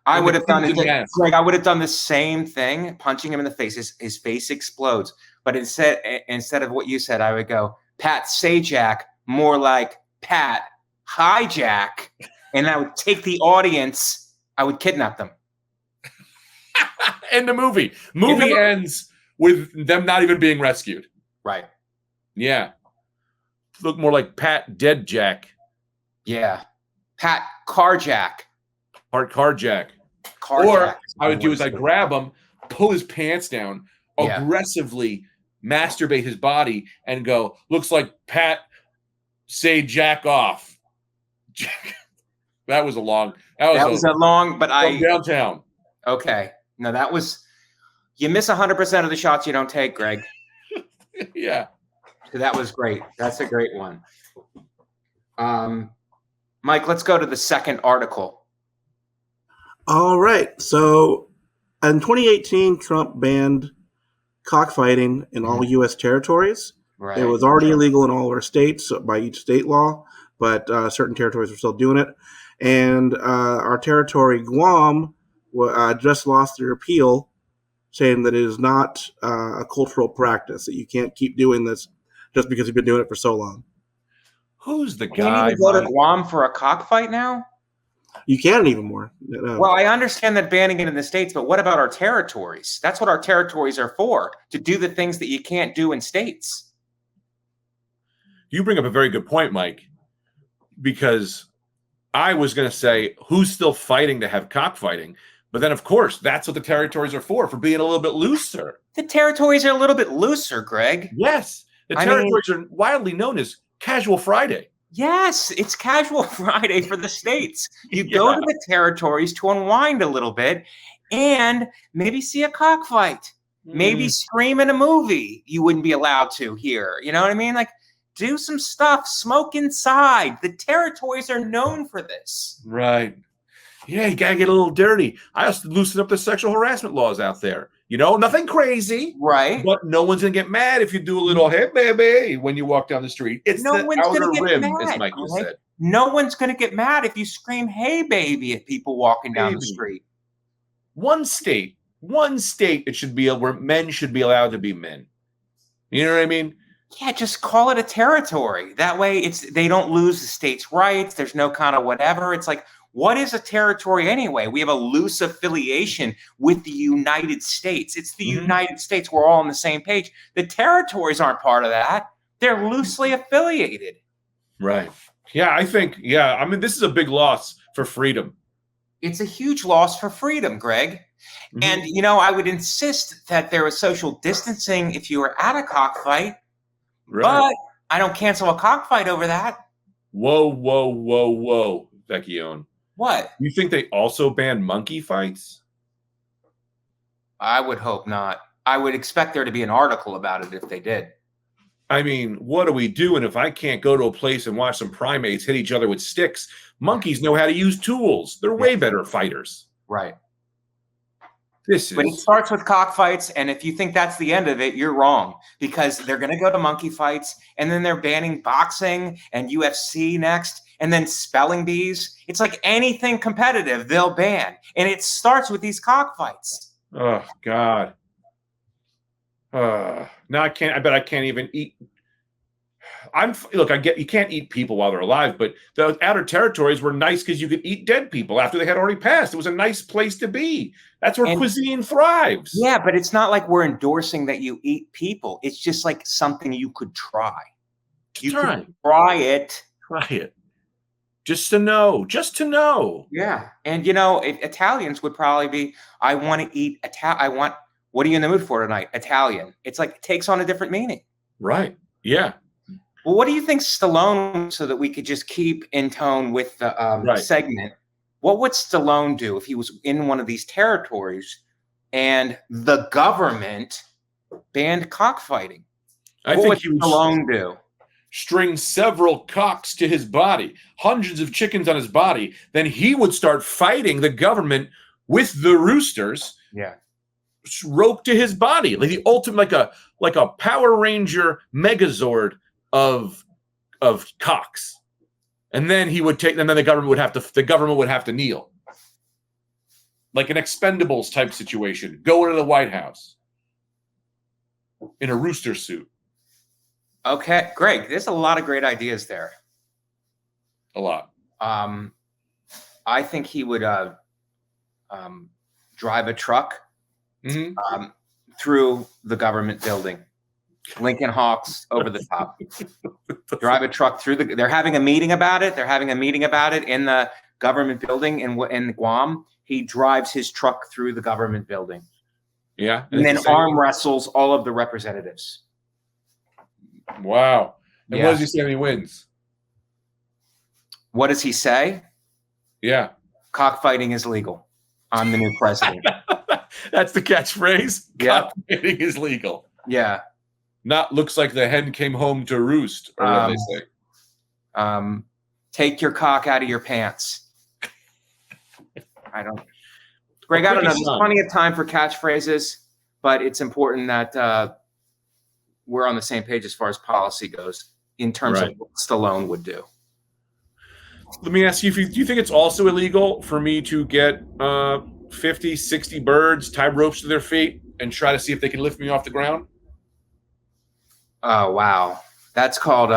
[SPEAKER 4] I would have done it. Greg, I would have done the same thing, punching him in the face. His face explodes, but instead of what you said, I would go, "Pat, say Jack," more like Pat, hi Jack, and I would take the audience. I would kidnap them.
[SPEAKER 3] And the movie ends with them not even being rescued.
[SPEAKER 4] Right.
[SPEAKER 3] Yeah. Look more like Pat dead Jack.
[SPEAKER 4] Yeah. Pat carjack.
[SPEAKER 3] Carjack. Or I would do is I grab him, pull his pants down, aggressively masturbate his body, and go, looks like Pat say jack off. That was a long. That was
[SPEAKER 4] a long, but
[SPEAKER 3] from downtown.
[SPEAKER 4] Okay. No, that was. You miss 100% of the shots you don't take, Greg.
[SPEAKER 3] Yeah.
[SPEAKER 4] So that was great. That's a great one. Mike, let's go to the second article.
[SPEAKER 6] All right. So in 2018, Trump banned cockfighting in all U.S. territories.
[SPEAKER 4] Right.
[SPEAKER 6] It was already illegal in all our states by each state law, but certain territories were still doing it. And our territory, Guam, just lost their appeal, saying that it is not a cultural practice, that you can't keep doing this just because you've been doing it for so long.
[SPEAKER 3] Who's the
[SPEAKER 4] Can you
[SPEAKER 3] guy?
[SPEAKER 4] even go to
[SPEAKER 3] Mike?
[SPEAKER 4] Guam for a cockfight now?
[SPEAKER 6] You can't even more. No.
[SPEAKER 4] Well, I understand that banning it in the States, but what about our territories? That's what our territories are for, to do the things that you can't do in states.
[SPEAKER 3] You bring up a very good point, Mike, because I was going to say, who's still fighting to have cockfighting? But then, of course, that's what the territories are for being a little bit looser.
[SPEAKER 4] The territories are a little bit looser, Greg.
[SPEAKER 3] Yes. The territories are widely known as Casual Friday.
[SPEAKER 4] Yes, it's Casual Friday for the states. You go to the territories to unwind a little bit and maybe see a cockfight. Maybe scream in a movie you wouldn't be allowed to here. You know what I mean? Like, do some stuff, smoke inside. The territories are known for this.
[SPEAKER 3] Right. Yeah, you gotta get a little dirty. I also loosen up the sexual harassment laws out there. You know, nothing crazy.
[SPEAKER 4] Right.
[SPEAKER 3] But no one's gonna get mad if you do a little hey baby when you walk down the street. It's
[SPEAKER 4] No
[SPEAKER 3] the
[SPEAKER 4] one's
[SPEAKER 3] outer
[SPEAKER 4] gonna get
[SPEAKER 3] rim,
[SPEAKER 4] mad,
[SPEAKER 3] as Michael
[SPEAKER 4] Greg.
[SPEAKER 3] said.
[SPEAKER 4] No one's going to get mad if you scream, hey, baby, at people walking down the street.
[SPEAKER 3] One state it should be where men should be allowed to be men. You know what I mean?
[SPEAKER 4] Yeah, just call it a territory. That way they don't lose the state's rights. There's no kind of whatever. It's like, what is a territory anyway? We have a loose affiliation with the United States. It's the United States. We're all on the same page. The territories aren't part of that. They're loosely affiliated.
[SPEAKER 3] Right. Yeah, I mean, this is a big loss for freedom.
[SPEAKER 4] It's a huge loss for freedom, Greg. And, I would insist that there was social distancing if you were at a cockfight.
[SPEAKER 3] Right.
[SPEAKER 4] But I don't cancel a cockfight over that.
[SPEAKER 3] Whoa, Vecchione.
[SPEAKER 4] What?
[SPEAKER 3] You think they also banned monkey fights?
[SPEAKER 4] I would hope not. I would expect there to be an article about it if they did.
[SPEAKER 3] I mean, what are we doing if I can't go to a place and watch some primates hit each other with sticks? Monkeys know how to use tools. They're way better fighters.
[SPEAKER 4] Right.
[SPEAKER 3] But
[SPEAKER 4] it starts with cockfights, and if you think that's the end of it, you're wrong, because they're going to go to monkey fights, and then they're banning boxing and UFC next, and then spelling bees. It's like anything competitive, they'll ban, and it starts with these cockfights.
[SPEAKER 3] Oh, God. Now I bet I can't even eat. I get you can't eat people while they're alive, but the outer territories were nice because you could eat dead people after they had already passed. It was a nice place to be. That's where cuisine thrives.
[SPEAKER 4] Yeah, but it's not like we're endorsing that you eat people. It's just like something you could try. You could try it.
[SPEAKER 3] Try it. Just to know.
[SPEAKER 4] Yeah. And Italians would probably be, I want to eat what are you in the mood for tonight? Italian. It's like it takes on a different meaning.
[SPEAKER 3] Right. Yeah.
[SPEAKER 4] Well, what do you think Stallone, so that we could just keep in tone with the segment, what would Stallone do if he was in one of these territories and the government banned cockfighting? What would Stallone do?
[SPEAKER 3] String several cocks to his body, hundreds of chickens on his body. Then he would start fighting the government with the roosters.
[SPEAKER 4] Yeah.
[SPEAKER 3] Roped to his body, like the ultimate, like a Power Ranger Megazord of cocks, and then he would take. And then the government would have to kneel, like an Expendables type situation. Go into the White House in a rooster suit.
[SPEAKER 4] Okay, Greg, there's a lot of great ideas there.
[SPEAKER 3] A lot.
[SPEAKER 4] I think he would drive a truck. Through the government building, Lincoln Hawks over the top. Drive a truck through they're having a meeting about it. In the government building in Guam. He drives his truck through the government building.
[SPEAKER 3] Yeah.
[SPEAKER 4] And then arm wrestles all of the representatives.
[SPEAKER 3] Wow. And what does he say when he wins?
[SPEAKER 4] What does he say?
[SPEAKER 3] Yeah.
[SPEAKER 4] Cockfighting is legal. I'm the new president.
[SPEAKER 3] That's the catchphrase.
[SPEAKER 4] Yeah.
[SPEAKER 3] Cockfighting is legal.
[SPEAKER 4] Yeah.
[SPEAKER 3] Not looks like the hen came home to roost, or what they say.
[SPEAKER 4] Take your cock out of your pants. Greg, I don't know. There's plenty of time for catchphrases, but it's important that we're on the same page as far as policy goes in terms of what Stallone would do.
[SPEAKER 3] Let me ask you, do you think it's also illegal for me to get 50, 60 birds, tie ropes to their feet, and try to see if they can lift me off the ground?
[SPEAKER 4] Oh, wow. That's called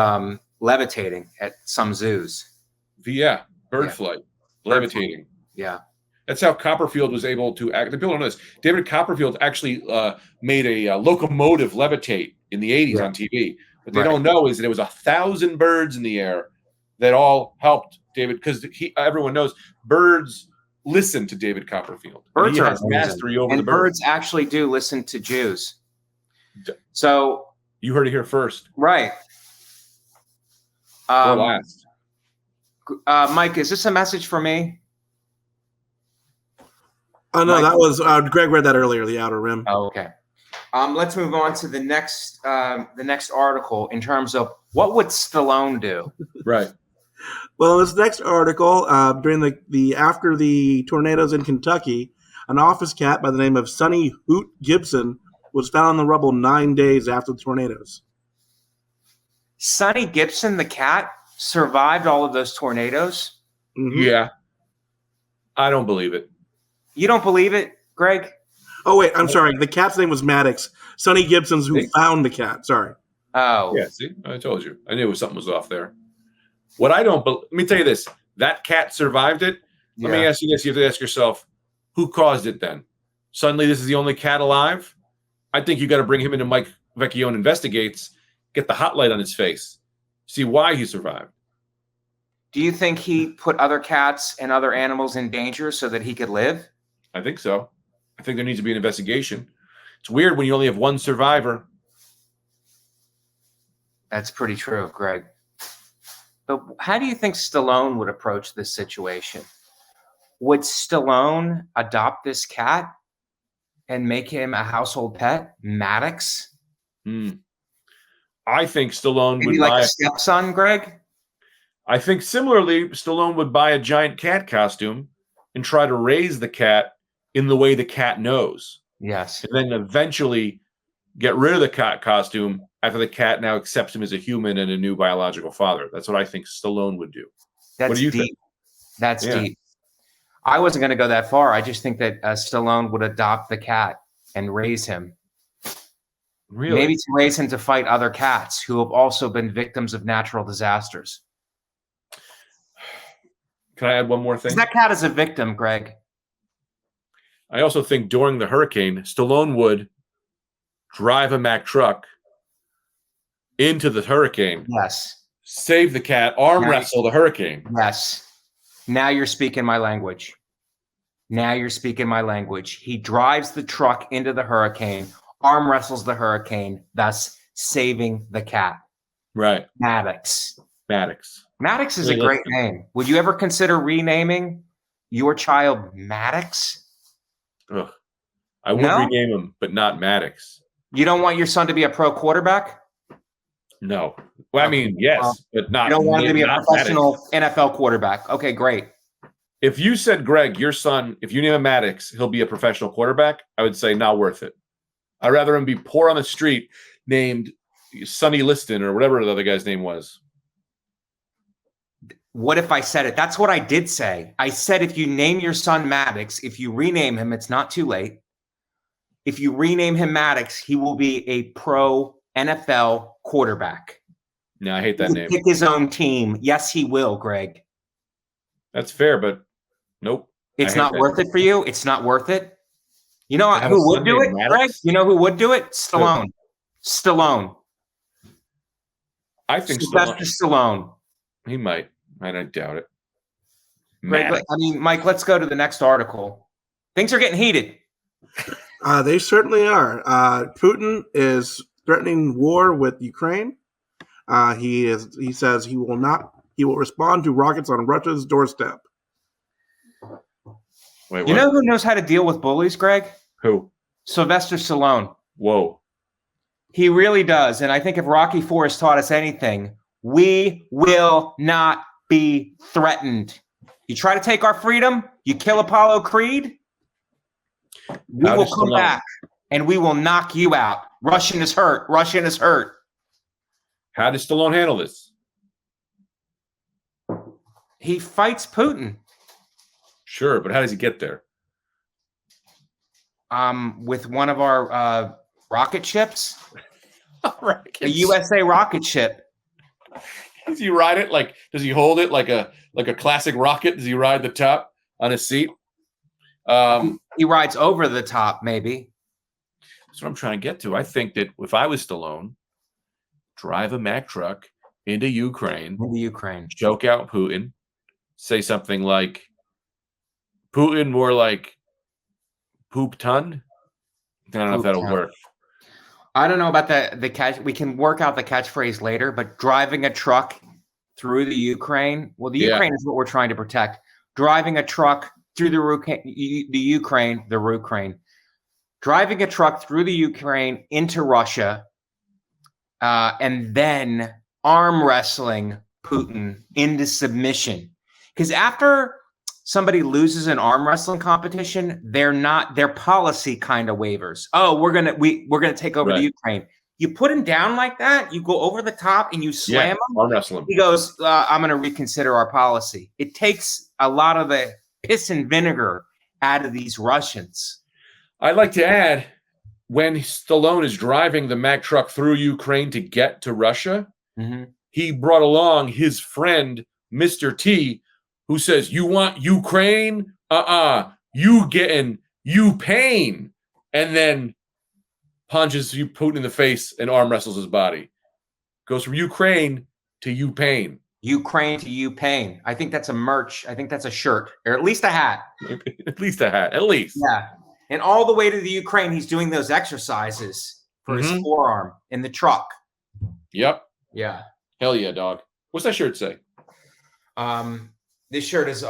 [SPEAKER 4] levitating at some zoos.
[SPEAKER 3] Yeah, bird
[SPEAKER 4] Yeah.
[SPEAKER 3] flight, levitating.
[SPEAKER 4] Yeah.
[SPEAKER 3] That's how Copperfield was able to act. The people don't know this. David Copperfield actually made a locomotive levitate in the 80s on TV. What they don't know is that it was 1,000 birds in the air that all helped David, because everyone knows birds listen to David Copperfield.
[SPEAKER 4] Birds
[SPEAKER 3] he
[SPEAKER 4] are
[SPEAKER 3] has mastery over
[SPEAKER 4] and
[SPEAKER 3] the birds.
[SPEAKER 4] birds actually do listen to Jews. So
[SPEAKER 3] you heard it here first.
[SPEAKER 4] Right.
[SPEAKER 3] Or last.
[SPEAKER 4] Mike, is this a message for me?
[SPEAKER 6] Oh no, that was Greg read that earlier. The Outer Rim.
[SPEAKER 4] Oh, okay. Let's move on to the next article in terms of what would Stallone do?
[SPEAKER 3] Right.
[SPEAKER 6] Well, this next article, during the after the tornadoes in Kentucky, an office cat by the name of Sonny Hoot Gibson was found in the rubble 9 days after the tornadoes.
[SPEAKER 4] Sonny Gibson, the cat, survived all of those tornadoes?
[SPEAKER 6] Mm-hmm.
[SPEAKER 3] Yeah. I don't believe it.
[SPEAKER 4] You don't believe it, Greg?
[SPEAKER 6] Oh, wait, I'm sorry. The cat's name was Maddox. Sonny Gibson's who found the cat. Sorry.
[SPEAKER 4] Oh.
[SPEAKER 3] Yeah, see? I told you. I knew something was off there. What I don't let me tell you this. That cat survived it. Let me ask you this. You have to ask yourself, who caused it then? Suddenly this is the only cat alive? I think you got to bring him into Mike Vecchione Investigates, get the hot light on his face, see why he survived.
[SPEAKER 4] Do you think he put other cats and other animals in danger so that he could live?
[SPEAKER 3] I think so. I think there needs to be an investigation. It's weird when you only have one survivor.
[SPEAKER 4] That's pretty true, Greg. But how do you think Stallone would approach this situation? Would Stallone adopt this cat and make him a household pet? Maddox?
[SPEAKER 3] I think Stallone
[SPEAKER 4] Maybe
[SPEAKER 3] would
[SPEAKER 4] like a stepson, Greg?
[SPEAKER 3] I think similarly, Stallone would buy a giant cat costume and try to raise the cat in the way the cat knows.
[SPEAKER 4] Yes.
[SPEAKER 3] And then eventually get rid of the cat costume after the cat now accepts him as a human and a new biological father. That's what I think Stallone would do.
[SPEAKER 4] That's
[SPEAKER 3] what do you
[SPEAKER 4] deep.
[SPEAKER 3] think?
[SPEAKER 4] That's deep. I wasn't going to go that far. I just think that Stallone would adopt the cat and raise him.
[SPEAKER 3] Really?
[SPEAKER 4] Maybe to raise him to fight other cats who have also been victims of natural disasters.
[SPEAKER 3] Can I add one more thing?
[SPEAKER 4] That cat is a victim, Greg.
[SPEAKER 3] I also think during the hurricane, Stallone would drive a Mack truck into the hurricane.
[SPEAKER 4] Yes.
[SPEAKER 3] Save the cat, wrestle the hurricane.
[SPEAKER 4] Yes. Now you're speaking my language. Now you're speaking my language. He drives the truck into the hurricane, arm wrestles the hurricane, thus saving the cat.
[SPEAKER 3] Right.
[SPEAKER 4] Maddox. Maddox is a great name. Would you ever consider renaming your child Maddox?
[SPEAKER 3] Ugh. I would rename him, but not Maddox.
[SPEAKER 4] You don't want your son to be a pro quarterback?
[SPEAKER 3] No. Well, I mean, yes, but not.
[SPEAKER 4] You don't want him to be a professional
[SPEAKER 3] Maddox.
[SPEAKER 4] NFL quarterback. Okay, great.
[SPEAKER 3] If you said, Greg, your son, if you name him Maddox, he'll be a professional quarterback, I would say not worth it. I'd rather him be poor on the street named Sonny Liston or whatever the other guy's name was.
[SPEAKER 4] What if I said it? That's what I did say. I said if you name your son Maddox, if you rename him, it's not too late. If you rename him Maddox, he will be a pro NFL quarterback.
[SPEAKER 3] No, I hate that name.
[SPEAKER 4] Pick his own team. Yes, he will, Greg.
[SPEAKER 3] That's fair, but nope.
[SPEAKER 4] It's not worth it for you. It's not worth it. You know who would do it, Greg? You know who would do it? Stallone. Stallone.
[SPEAKER 3] I think
[SPEAKER 4] Sylvester Stallone.
[SPEAKER 3] He might. I doubt it.
[SPEAKER 4] Greg, I mean, Mike, let's go to the next article. Things are getting heated.
[SPEAKER 6] They certainly are. Putin is threatening war with Ukraine. He says he will respond to rockets on Russia's doorstep.
[SPEAKER 3] Wait,
[SPEAKER 4] you know who knows how to deal with bullies, Greg?
[SPEAKER 3] Who?
[SPEAKER 4] Sylvester Stallone.
[SPEAKER 3] Whoa.
[SPEAKER 4] He really does. And I think if Rocky IV has taught us anything, we will not be threatened. You try to take our freedom, you kill Apollo Creed, we will come back and we will knock you out. Russian is hurt. Russian is hurt.
[SPEAKER 3] How does Stallone handle this?
[SPEAKER 4] He fights Putin.
[SPEAKER 3] Sure, but how does he get there?
[SPEAKER 4] With one of our rocket ships. A USA rocket ship.
[SPEAKER 3] Does he ride it like? Does he hold it like a classic rocket? Does he ride the top on his seat?
[SPEAKER 4] He rides over the top, maybe.
[SPEAKER 3] That's what I'm trying to get to. I think that if I was Stallone, drive a Mack truck into Ukraine, choke out Putin, say something like Putin, more like poop ton. I don't know if that'll work.
[SPEAKER 4] I don't know about the catch. We can work out the catchphrase later, but driving a truck through the Ukraine. Well, the Ukraine is what we're trying to protect. Driving a truck through the Ukraine. Driving a truck through the Ukraine into Russia, and then arm wrestling Putin into submission. Because after somebody loses an arm wrestling competition, their policy kind of wavers. Oh, we're gonna take over the Ukraine. You put him down like that, you go over the top and you slam him.
[SPEAKER 3] Arm wrestle him.
[SPEAKER 4] He goes, I'm gonna reconsider our policy. It takes a lot of the piss and vinegar out of these Russians.
[SPEAKER 3] I'd like to add, when Stallone is driving the Mack truck through Ukraine to get to Russia, he brought along his friend, Mr. T, who says, "You want Ukraine? You getting pain." And then punches Putin in the face and arm wrestles his body. Goes from Ukraine to pain.
[SPEAKER 4] Ukraine to pain. I think that's a merch. I think that's a shirt, or at least a hat.
[SPEAKER 3] At least a hat. At least.
[SPEAKER 4] Yeah. And all the way to the Ukraine, he's doing those exercises for his forearm in the truck.
[SPEAKER 3] Yep.
[SPEAKER 4] Yeah.
[SPEAKER 3] Hell yeah, dog. What's that shirt say?
[SPEAKER 4] This shirt is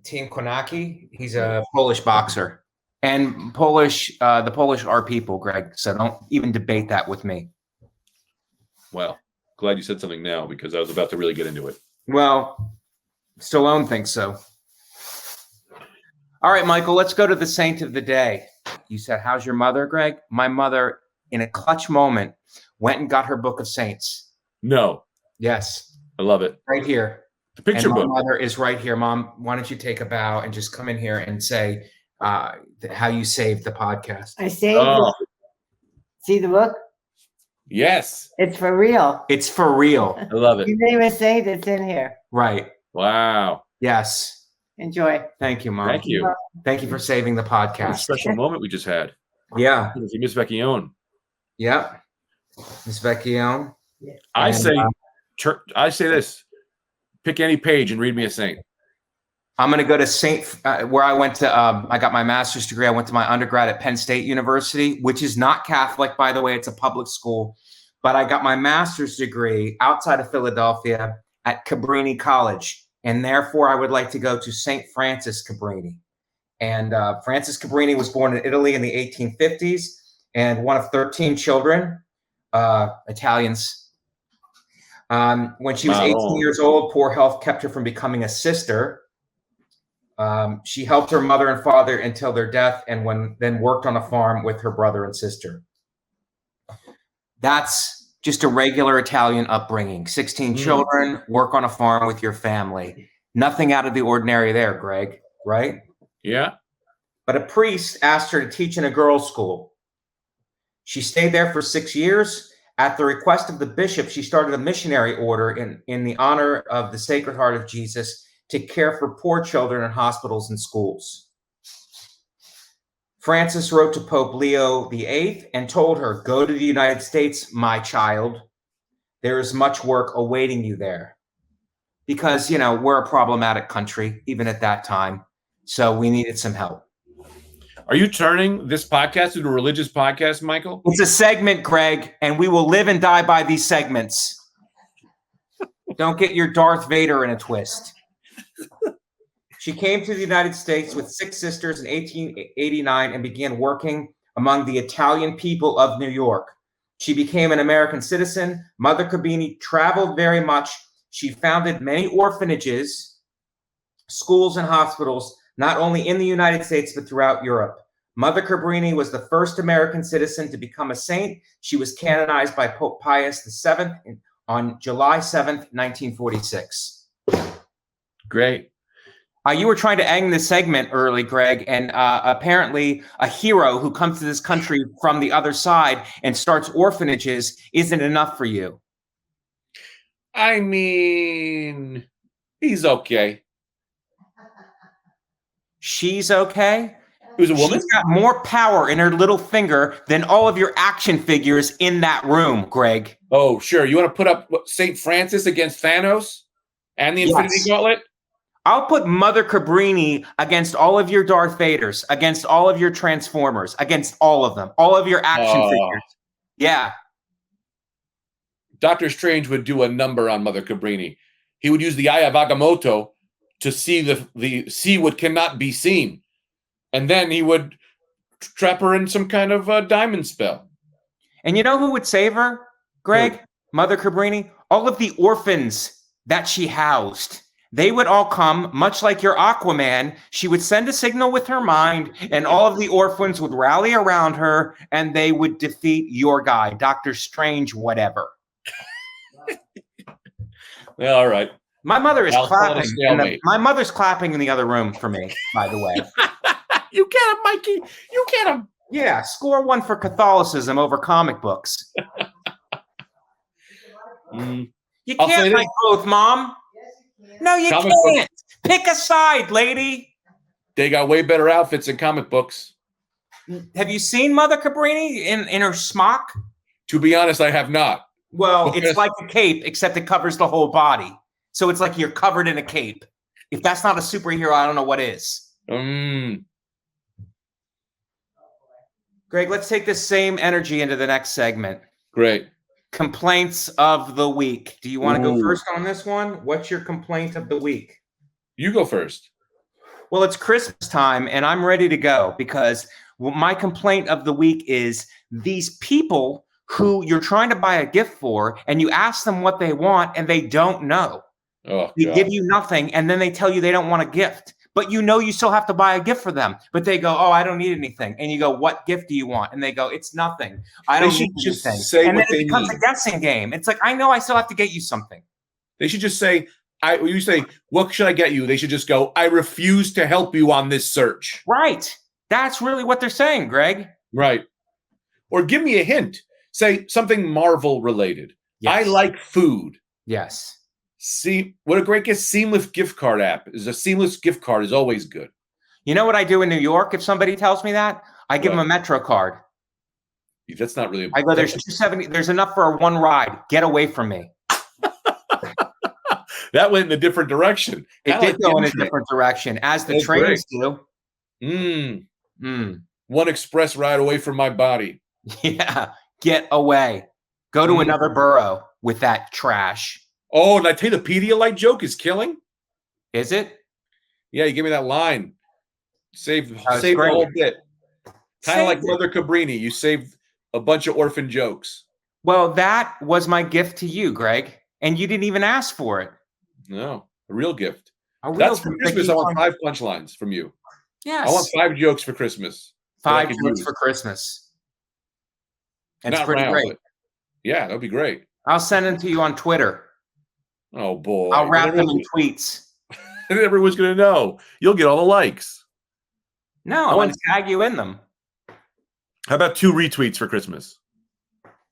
[SPEAKER 4] Team Konaki. He's a Polish boxer. And the Polish are people, Greg. So don't even debate that with me.
[SPEAKER 3] Well, glad you said something now, because I was about to really get into it.
[SPEAKER 4] Well, Stallone thinks so. All right, Michael, let's go to the saint of the day. You said, how's your mother, Greg? My mother, in a clutch moment, went and got her book of saints.
[SPEAKER 3] No.
[SPEAKER 4] Yes.
[SPEAKER 3] I love it.
[SPEAKER 4] Right here.
[SPEAKER 3] The picture book.
[SPEAKER 4] My mother is right here. Mom, why don't you take a bow and just come in here and say how you saved the podcast.
[SPEAKER 5] I saved it. See the book?
[SPEAKER 3] Yes.
[SPEAKER 5] It's for real.
[SPEAKER 4] It's for real.
[SPEAKER 3] I love it.
[SPEAKER 5] You didn't even say that's in here.
[SPEAKER 4] Right.
[SPEAKER 3] Wow.
[SPEAKER 4] Yes.
[SPEAKER 5] Enjoy.
[SPEAKER 4] Thank you, Mom.
[SPEAKER 3] Thank you.
[SPEAKER 4] Thank you for saving the
[SPEAKER 3] What a
[SPEAKER 4] podcast.
[SPEAKER 3] special moment we just had.
[SPEAKER 4] Yeah.
[SPEAKER 3] Miss Vecchione.
[SPEAKER 4] Yep. Miss Vecchione.
[SPEAKER 3] I say this. Pick any page and read me a saint.
[SPEAKER 4] I'm going to go to Saint, where I went to, I got my master's degree. I went to my undergrad at Penn State University, which is not Catholic, by the way. It's a public school. But I got my master's degree outside of Philadelphia at Cabrini College. And therefore, I would like to go to St. Francis Cabrini. And Francis Cabrini was born in Italy in the 1850s and one of 13 children, Italians. When she was 18 years old, poor health kept her from becoming a sister. She helped her mother and father until their death, and then worked on a farm with her brother and sister. That's just a regular Italian upbringing. 16 children, work on a farm with your family. Nothing out of the ordinary there, Greg, right?
[SPEAKER 3] Yeah.
[SPEAKER 4] But a priest asked her to teach in a girls' school. She stayed there for 6 years. At the request of the bishop, she started a missionary order in the honor of the Sacred Heart of Jesus to care for poor children in hospitals and schools. Francis wrote to Pope Leo VIII and told her, go to the United States, my child. There is much work awaiting you there. Because, we're a problematic country, even at that time. So we needed some help.
[SPEAKER 3] Are you turning this podcast into a religious podcast, Michael?
[SPEAKER 4] It's a segment, Greg, and we will live and die by these segments. Don't get your Darth Vader in a twist. She came to the United States with 6 sisters in 1889 and began working among the Italian people of New York. She became an American citizen. Mother Cabrini traveled very much. She founded many orphanages, schools, and hospitals, not only in the United States, but throughout Europe. Mother Cabrini was the first American citizen to become a saint. She was canonized by Pope Pius VII on July 7th, 1946.
[SPEAKER 3] Great.
[SPEAKER 4] You were trying to end this segment early, Greg, and apparently a hero who comes to this country from the other side and starts orphanages isn't enough for you.
[SPEAKER 3] I mean, he's okay.
[SPEAKER 4] She's okay.
[SPEAKER 3] It was a woman?
[SPEAKER 4] She's got more power in her little finger than all of your action figures in that room, Greg.
[SPEAKER 3] Oh, sure. You want to put up St. Francis against Thanos and the Infinity Gauntlet?
[SPEAKER 4] I'll put Mother Cabrini against all of your Darth Vaders, against all of your Transformers, against all of them, all of your action figures. Yeah.
[SPEAKER 3] Doctor Strange would do a number on Mother Cabrini. He would use the Eye of Agamotto to see what cannot be seen. And then he would trap her in some kind of diamond spell.
[SPEAKER 4] And you know who would save her, Greg?
[SPEAKER 3] Who?
[SPEAKER 4] Mother Cabrini? All of the orphans that she housed. They would all come, much like your Aquaman. She would send a signal with her mind, and all of the orphans would rally around her, and they would defeat your guy, Doctor Strange, whatever.
[SPEAKER 3] Yeah, all right.
[SPEAKER 4] My mother is clapping. My mother's clapping in the other room for me, by the way.
[SPEAKER 3] You get him, Mikey. You get him.
[SPEAKER 4] Yeah, score one for Catholicism over comic books. You can't like both, Mom. No, you
[SPEAKER 3] Comic
[SPEAKER 4] can't. Pick a side, lady.
[SPEAKER 3] They got way better outfits in comic books.
[SPEAKER 4] Have you seen Mother Cabrini in her smock?
[SPEAKER 3] To be honest, I have not.
[SPEAKER 4] Well, it's like a cape, except it covers the whole body. So it's like you're covered in a cape. If that's not a superhero, I don't know what is. Greg, let's take the same energy into the next segment.
[SPEAKER 3] Great.
[SPEAKER 4] Complaints of the week. Do you want to go first on this one? What's your complaint of the week?
[SPEAKER 3] You go first.
[SPEAKER 4] Well, it's Christmas time, and I'm ready to go because my complaint of the week is these people who you're trying to buy a gift for, and you ask them what they want, and they don't know.
[SPEAKER 3] Oh,
[SPEAKER 4] they
[SPEAKER 3] God.
[SPEAKER 4] give you nothing, and then they tell you they don't want a gift. But you know you still have to buy a gift for them. But they go, oh, I don't need anything. And you go, what gift do you want? And they go, it's nothing. I don't need
[SPEAKER 3] just
[SPEAKER 4] anything.
[SPEAKER 3] say
[SPEAKER 4] and
[SPEAKER 3] what
[SPEAKER 4] then it
[SPEAKER 3] they
[SPEAKER 4] becomes
[SPEAKER 3] need.
[SPEAKER 4] a guessing game. It's like, I know I still have to get you something.
[SPEAKER 3] They should just say, when you say, what should I get you? They should just go, I refuse to help you on this search.
[SPEAKER 4] Right. That's really what they're saying, Greg.
[SPEAKER 3] Right. Or give me a hint. Say something Marvel related.
[SPEAKER 4] Yes.
[SPEAKER 3] I like food.
[SPEAKER 4] Yes.
[SPEAKER 3] See, what a great gift. Seamless gift card app. Is a seamless gift card is always good.
[SPEAKER 4] You know what I do in New York if somebody tells me that? I give them a Metro card.
[SPEAKER 3] That's not really.
[SPEAKER 4] I go, there's $2.70. There's enough for one ride. Get away from me.
[SPEAKER 3] That went in a different direction.
[SPEAKER 4] It did go in a different direction, as the trains do.
[SPEAKER 3] One express ride away from my body.
[SPEAKER 4] Yeah. Get away. Go to another borough with that trash.
[SPEAKER 3] Oh, and I tell you, the Pedialyte joke is killing.
[SPEAKER 4] Is it?
[SPEAKER 3] Yeah, you give me that line. Save the whole bit. Kind of like Mother Cabrini. You saved a bunch of orphan jokes.
[SPEAKER 4] Well, that was my gift to you, Greg. And you didn't even ask for it.
[SPEAKER 3] No, a real gift.
[SPEAKER 4] That's
[SPEAKER 3] for Christmas. I want 5 punchlines from you.
[SPEAKER 4] Yes.
[SPEAKER 3] I want 5 jokes for Christmas.
[SPEAKER 4] 5 jokes for Christmas. And it's pretty great.
[SPEAKER 3] Yeah, that'd be great.
[SPEAKER 4] I'll send them to you on Twitter.
[SPEAKER 3] Oh, boy.
[SPEAKER 4] I'll wrap them in tweets.
[SPEAKER 3] And everyone's going to know. You'll get all the likes.
[SPEAKER 4] No, I want to tag you in them.
[SPEAKER 3] How about 2 retweets for Christmas?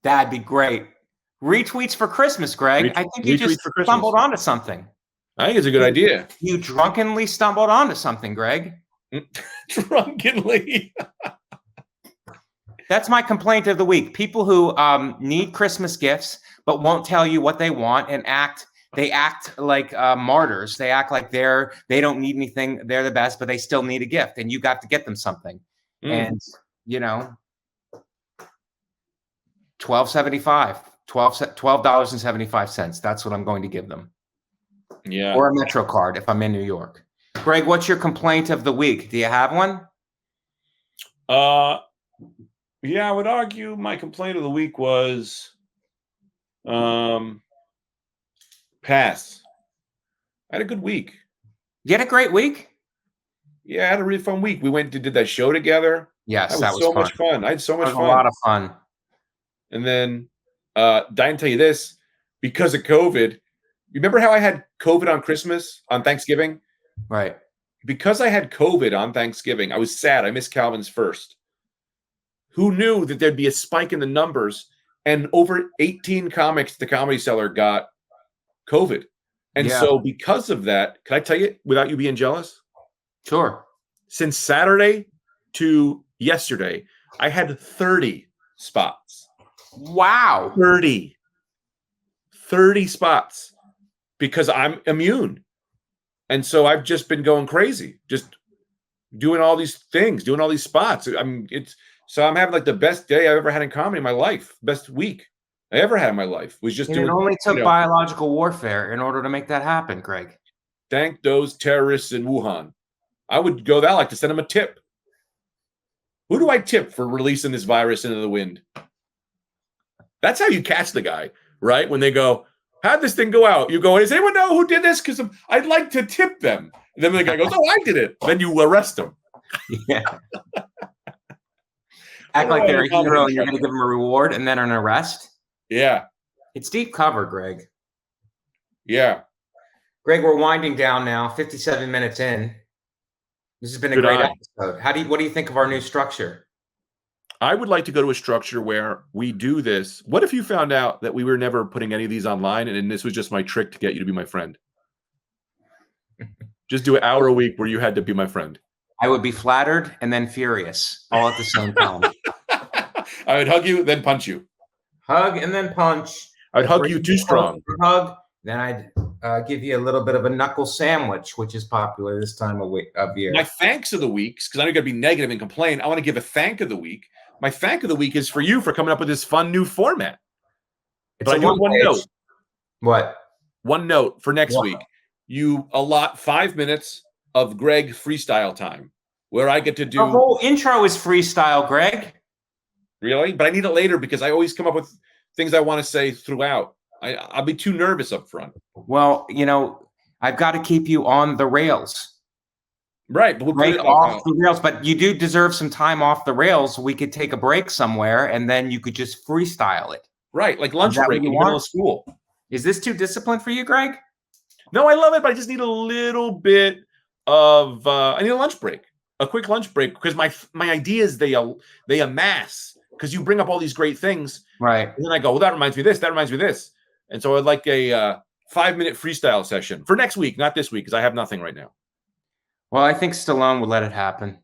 [SPEAKER 4] That'd be great. Retweets for Christmas, Greg. I think you just stumbled onto something.
[SPEAKER 3] I think it's a good idea.
[SPEAKER 4] You drunkenly stumbled onto something, Greg.
[SPEAKER 3] Drunkenly.
[SPEAKER 4] That's my complaint of the week. People who need Christmas gifts but won't tell you what they want and act like martyrs. They act like they don't need anything. They're the best, but they still need a gift, and you got to get them something. And $12.75. That's what I'm going to give them.
[SPEAKER 3] Yeah.
[SPEAKER 4] Or a Metro card if I'm in New York. Greg, what's your complaint of the week? Do you have one?
[SPEAKER 3] Yeah, I would argue my complaint of the week was pass. I had a good week.
[SPEAKER 4] You had a great week?
[SPEAKER 3] Yeah, I had a really fun week. We went and did that show together.
[SPEAKER 4] Yes,
[SPEAKER 3] that was so much fun. I had so much fun.
[SPEAKER 4] A lot of fun.
[SPEAKER 3] And then I didn't tell you this, because of COVID. Remember how I had COVID on Christmas, on Thanksgiving?
[SPEAKER 4] Right.
[SPEAKER 3] Because I had COVID on Thanksgiving, I was sad. I missed Calvin's first. Who knew that there'd be a spike in the numbers? And over 18 comics the Comedy Cellar got COVID. And
[SPEAKER 4] Yeah.
[SPEAKER 3] so because of that, can I tell you, without you being jealous,
[SPEAKER 4] Sure.
[SPEAKER 3] since Saturday to yesterday, I had 30 spots.
[SPEAKER 4] Wow.
[SPEAKER 3] 30 spots because I'm immune. And so I've just been going crazy, just doing all these things, doing all these spots. I'm having like the best day I've ever had in comedy in my life. Best week I ever had in my life was just
[SPEAKER 4] And
[SPEAKER 3] doing.
[SPEAKER 4] it only took
[SPEAKER 3] you know,
[SPEAKER 4] biological warfare in order to make that happen, Greg.
[SPEAKER 3] Thank those terrorists in Wuhan. I would go that. I like to send them a tip. Who do I tip for releasing this virus into the wind? That's how you catch the guy, right? When they go, how'd this thing go out? You go, does anyone know who did this? Because I'd like to tip them. And then the guy goes, oh, I did it. Then you arrest them.
[SPEAKER 4] Yeah. Act like they're a hero and you're going to give them a reward and then an arrest.
[SPEAKER 3] Yeah.
[SPEAKER 4] It's deep cover, Greg.
[SPEAKER 3] Yeah.
[SPEAKER 4] Greg, we're winding down now, 57 minutes in. This has been a great episode. What do you think of our new structure?
[SPEAKER 3] I would like to go to a structure where we do this. What if you found out that we were never putting any of these online and this was just my trick to get you to be my friend? Just do an hour a week where you had to be my friend.
[SPEAKER 4] I would be flattered and then furious all at the same time.
[SPEAKER 3] I would hug you, then punch you.
[SPEAKER 4] Hug and then punch.
[SPEAKER 3] I'd hug you too strong.
[SPEAKER 4] Hug. Then I'd give you a little bit of a knuckle sandwich, which is popular this time of year.
[SPEAKER 3] My thanks of the weeks, because I know you're going to be negative and complain. I want to give a thank of the week. My thank of the week is for you for coming up with this fun new format. But I do have one note.
[SPEAKER 4] What?
[SPEAKER 3] One note for next week. You allot 5 minutes of Greg freestyle time where I get to do.
[SPEAKER 4] The whole intro is freestyle, Greg.
[SPEAKER 3] Really? But I need it later because I always come up with things I want to say throughout. I'll be too nervous up front.
[SPEAKER 4] Well, I've got to keep you on the rails.
[SPEAKER 3] Right. But we'll
[SPEAKER 4] break off the rails. But you do deserve some time off the rails. We could take a break somewhere and then you could just freestyle it.
[SPEAKER 3] Right. Like lunch break in the middle of school.
[SPEAKER 4] Is this too disciplined for you, Greg?
[SPEAKER 3] No, I love it, but I just need a little bit of I need a lunch break. A quick lunch break because my ideas they amass because you bring up all these great things.
[SPEAKER 4] Right.
[SPEAKER 3] And then I go, well, that reminds me of this, that reminds me of this. And so I'd like a 5-minute freestyle session for next week, not this week, because I have nothing right now.
[SPEAKER 4] Well, I think Stallone would let it happen.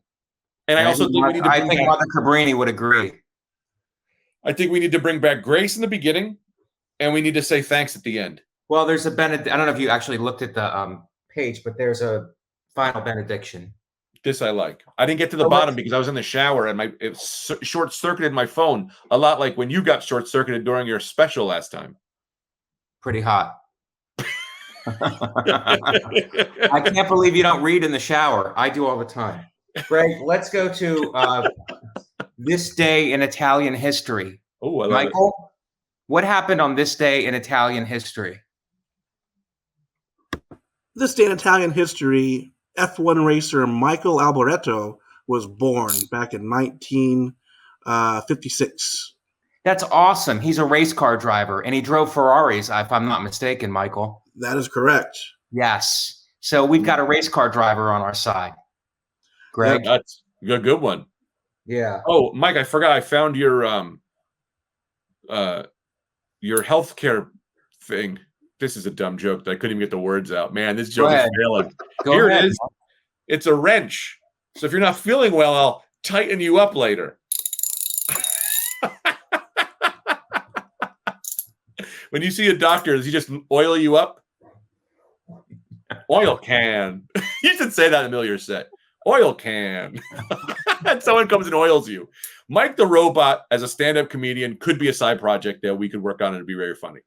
[SPEAKER 3] And I also think we need to
[SPEAKER 4] I think Mother Cabrini would agree.
[SPEAKER 3] I think we need to bring back grace in the beginning, and we need to say thanks at the end.
[SPEAKER 4] Well, there's a I don't know if you actually looked at the page, but there's a final benediction.
[SPEAKER 3] This I like. I didn't get to the bottom because I was in the shower and it short-circuited my phone a lot like when you got short-circuited during your special last time.
[SPEAKER 4] Pretty hot. I can't believe you don't read in the shower. I do all the time. Greg, let's go to this day in Italian history.
[SPEAKER 3] Oh, I love
[SPEAKER 4] Michael, what happened on this day in Italian history?
[SPEAKER 6] This day in Italian history, F1 racer Michael Alboreto was born back in 1956.
[SPEAKER 4] That's awesome. He's a race car driver, and he drove Ferraris, if I'm not mistaken, Michael.
[SPEAKER 6] That is correct.
[SPEAKER 4] Yes. So we've got a race car driver on our side. Greg?
[SPEAKER 3] Yeah, that's a good one.
[SPEAKER 4] Yeah.
[SPEAKER 3] Oh, Mike, I forgot. I found your healthcare thing. This is a dumb joke that I couldn't even get the words out. Man, this joke is failing. Here it is. It's a wrench. So if you're not feeling well, I'll tighten you up later. When you see a doctor, does he just oil you up? Oil can. You should say that in the middle of your set. Oil can. And someone comes and oils you. Mike the Robot, as a stand-up comedian, could be a side project that we could work on and it'd be very funny.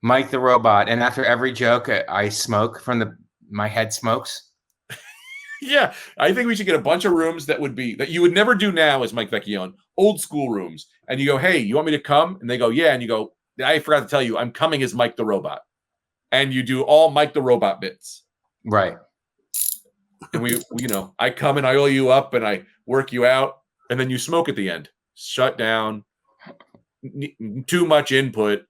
[SPEAKER 4] Mike the Robot. And after every joke, I smoke from my head smokes.
[SPEAKER 3] Yeah, I think we should get a bunch of rooms that you would never do now as Mike Vecchione, old school rooms. And you go, hey, you want me to come? And they go, yeah. And you go, I forgot to tell you, I'm coming as Mike the Robot. And you do all Mike the Robot bits.
[SPEAKER 4] Right.
[SPEAKER 3] And I come and I oil you up and I work you out. And then you smoke at the end. Shut down. Too much input.